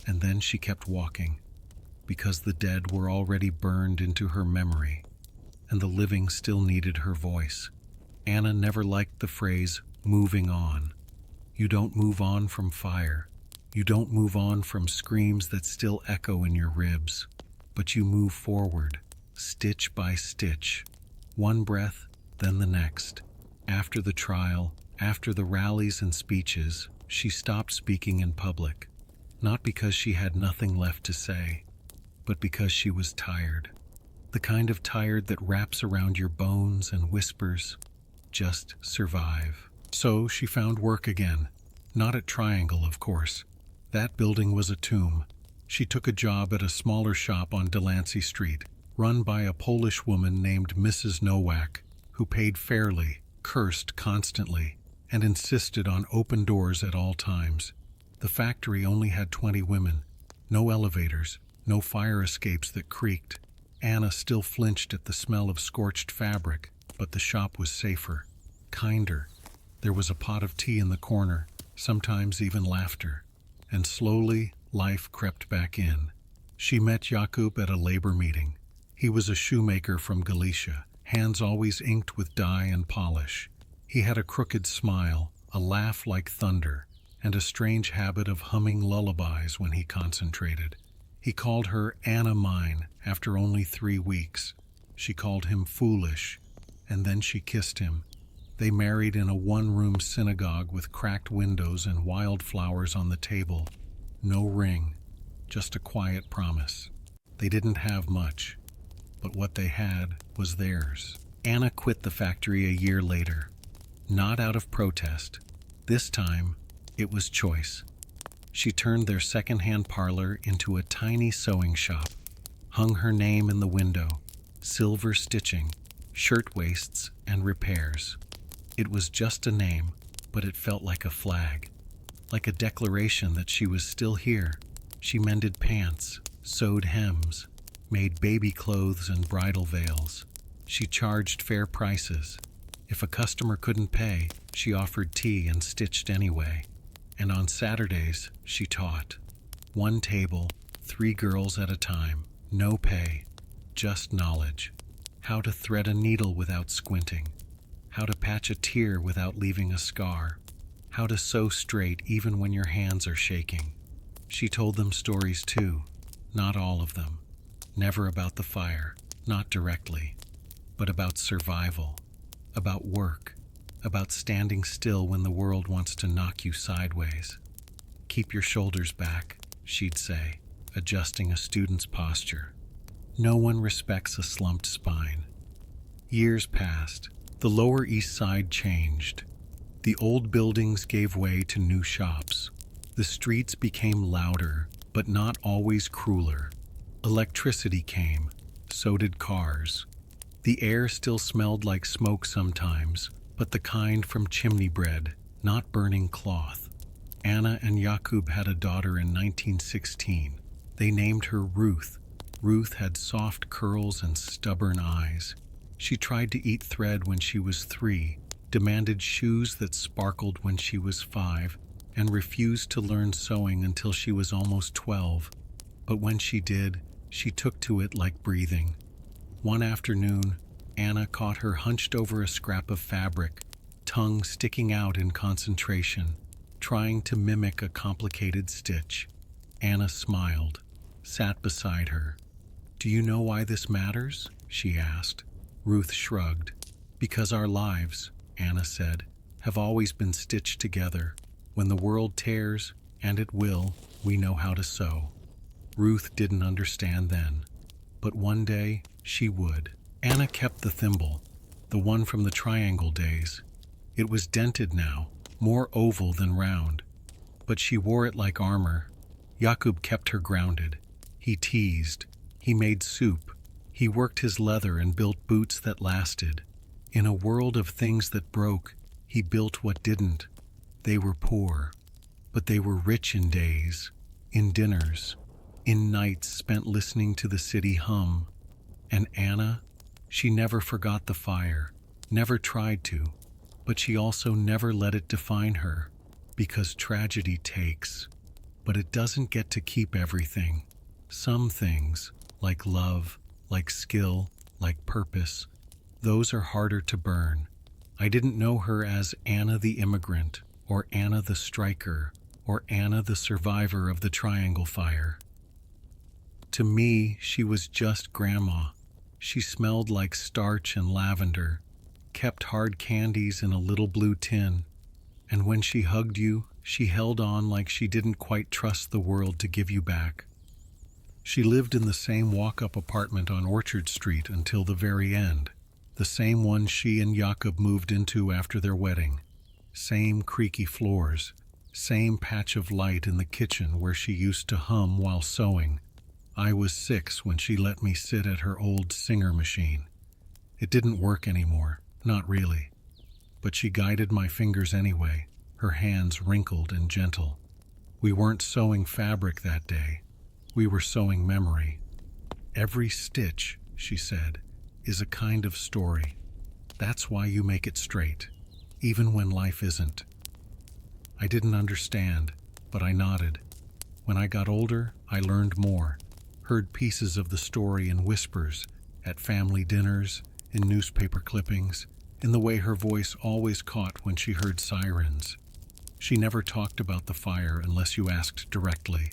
and then she kept walking, because the dead were already burned into her memory, and the living still needed her voice. Anna never liked the phrase, "moving on." You don't move on from fire. You don't move on from screams that still echo in your ribs. But you move forward, stitch by stitch. One breath, then the next. After the trial, after the rallies and speeches, she stopped speaking in public. Not because she had nothing left to say, but because she was tired. The kind of tired that wraps around your bones and whispers, "Just survive." So she found work again. Not at Triangle, of course. That building was a tomb. She took a job at a smaller shop on Delancey Street, run by a Polish woman named Mrs. Nowak, who paid fairly, cursed constantly, and insisted on open doors at all times. The factory only had 20 women. No elevators, no fire escapes that creaked. Anna still flinched at the smell of scorched fabric, but the shop was safer, kinder. There was a pot of tea in the corner, sometimes even laughter. And slowly, life crept back in. She met Jakub at a labor meeting. He was a shoemaker from Galicia, hands always inked with dye and polish. He had a crooked smile, a laugh like thunder, and a strange habit of humming lullabies when he concentrated. He called her Anna mine after only 3 weeks. She called him foolish, and then she kissed him. They married in a one-room synagogue with cracked windows and wildflowers on the table. No ring, just a quiet promise. They didn't have much, but what they had was theirs. Anna quit the factory a year later, not out of protest. This time, it was choice. She turned their second-hand parlor into a tiny sewing shop, hung her name in the window, silver stitching, shirtwaists, and repairs. It was just a name, but it felt like a flag, like a declaration that she was still here. She mended pants, sewed hems, made baby clothes and bridal veils. She charged fair prices. If a customer couldn't pay, she offered tea and stitched anyway. And on Saturdays, she taught. 1 table, 3 girls at a time, no pay, just knowledge. How to thread a needle without squinting. How to patch a tear without leaving a scar. How to sew straight even when your hands are shaking. She told them stories too, not all of them. Never about the fire, not directly, but about survival. about work, about standing still when the world wants to knock you sideways. Keep your shoulders back, she'd say, adjusting a student's posture. No one respects a slumped spine. Years passed. The Lower East Side changed. The old buildings gave way to new shops. The streets became louder, but not always crueler. Electricity came. So did cars. The air still smelled like smoke sometimes, but the kind from chimney bread, not burning cloth. Anna and Jakub had a daughter in 1916. They named her Ruth. Ruth had soft curls and stubborn eyes. She tried to eat thread when she was 3, demanded shoes that sparkled when she was 5, and refused to learn sewing until she was almost 12. But when she did, she took to it like breathing. One afternoon, Anna caught her hunched over a scrap of fabric, tongue sticking out in concentration, trying to mimic a complicated stitch. Anna smiled, sat beside her. "Do you know why this matters?" she asked. Ruth shrugged. "Because our lives," Anna said, "have always been stitched together. When the world tears, and it will, we know how to sew." Ruth didn't understand then, but one day she would. Anna kept the thimble, the one from the triangle days. It was dented now, more oval than round, but she wore it like armor. Jakub kept her grounded. He teased. He made soup. He worked his leather and built boots that lasted. In a world of things that broke, he built what didn't. They were poor, but they were rich in days, in dinners, in nights spent listening to the city hum. And Anna, she never forgot the fire, never tried to, but she also never let it define her, because tragedy takes. But it doesn't get to keep everything. Some things, like love, like skill, like purpose, those are harder to burn. I didn't know her as Anna the immigrant, or Anna the striker, or Anna the survivor of the Triangle Fire. To me, she was just Grandma. She smelled like starch and lavender, kept hard candies in a little blue tin, and when she hugged you, she held on like she didn't quite trust the world to give you back. She lived in the same walk-up apartment on Orchard Street until the very end, the same one she and Jakub moved into after their wedding. Same creaky floors, same patch of light in the kitchen where she used to hum while sewing. I was 6 when she let me sit at her old Singer machine. It didn't work anymore, not really. But she guided my fingers anyway, her hands wrinkled and gentle. We weren't sewing fabric that day. We were sewing memory. "Every stitch," she said, "is a kind of story. That's why you make it straight, even when life isn't." I didn't understand, but I nodded. When I got older, I learned more, heard pieces of the story in whispers, at family dinners, in newspaper clippings, in the way her voice always caught when she heard sirens. She never talked about the fire unless you asked directly.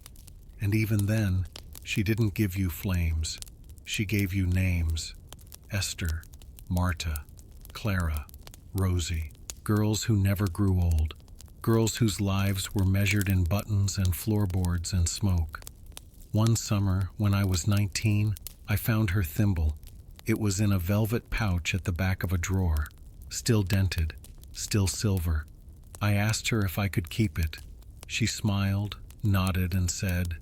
And even then, she didn't give you flames. She gave you names. Esther, Marta, Clara, Rosie. Girls who never grew old. Girls whose lives were measured in buttons and floorboards and smoke. One summer, when I was 19, I found her thimble. It was in a velvet pouch at the back of a drawer, still dented, still silver. I asked her if I could keep it. She smiled, nodded, and said,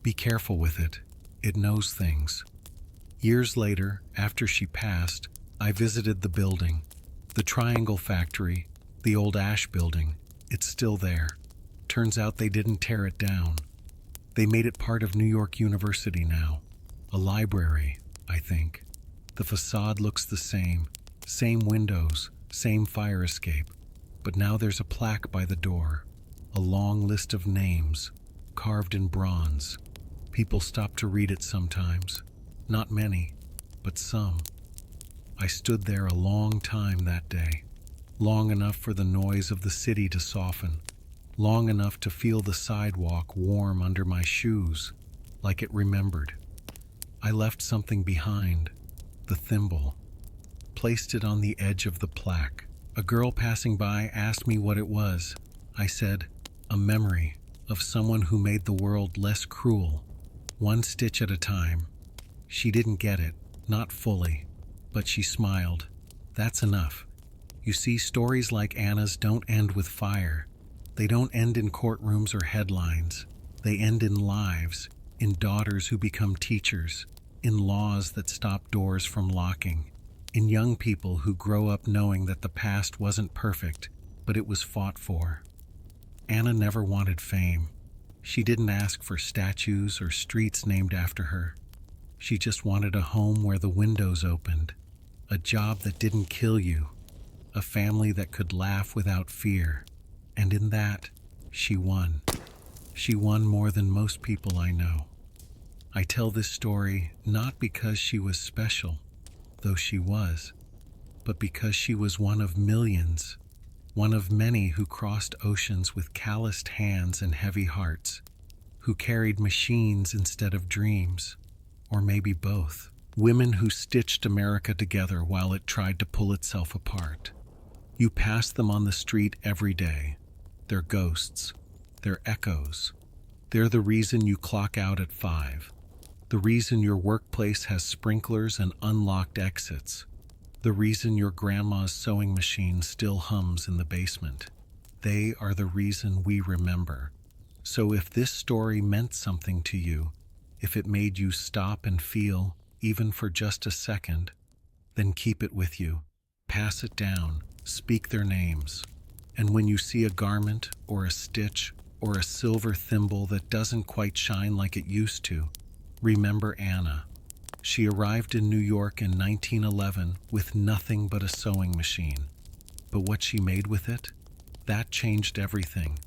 "Be careful with it. It knows things." Years later, after she passed, I visited the building. The Triangle Factory, the old ash building. It's still there. Turns out they didn't tear it down. They made it part of New York University now. A library, I think. The facade looks the same windows, same fire escape. But now there's a plaque by the door. A long list of names, carved in bronze. People stop to read it sometimes. Not many, but some. I stood there a long time that day. Long enough for the noise of the city to soften. Long enough to feel the sidewalk warm under my shoes, like it remembered. I left something behind. The thimble. placed it on the edge of the plaque. A girl passing by asked me what it was. I said, a memory of someone who made the world less cruel, one stitch at a time. She didn't get it, not fully, but she smiled. That's enough. You see, stories like Anna's don't end with fire. They don't end in courtrooms or headlines. They end in lives, in daughters who become teachers, in laws that stop doors from locking, in young people who grow up knowing that the past wasn't perfect, but it was fought for. Anna never wanted fame. She didn't ask for statues or streets named after her. She just wanted a home where the windows opened, a job that didn't kill you, a family that could laugh without fear. And in that, she won. She won more than most people I know. I tell this story not because she was special, though she was, but because she was one of millions, one of many who crossed oceans with calloused hands and heavy hearts, who carried machines instead of dreams, or maybe both. Women who stitched America together while it tried to pull itself apart. You pass them on the street every day. They're ghosts. They're echoes. They're the reason you clock out at 5. The reason your workplace has sprinklers and unlocked exits. The reason your grandma's sewing machine still hums in the basement. They are the reason we remember. So if this story meant something to you, if it made you stop and feel, even for just a second, then keep it with you. Pass it down. Speak their names. And when you see a garment or a stitch or a silver thimble that doesn't quite shine like it used to, remember Anna. She arrived in New York in 1911 with nothing but a sewing machine. But what she made with it? That changed everything.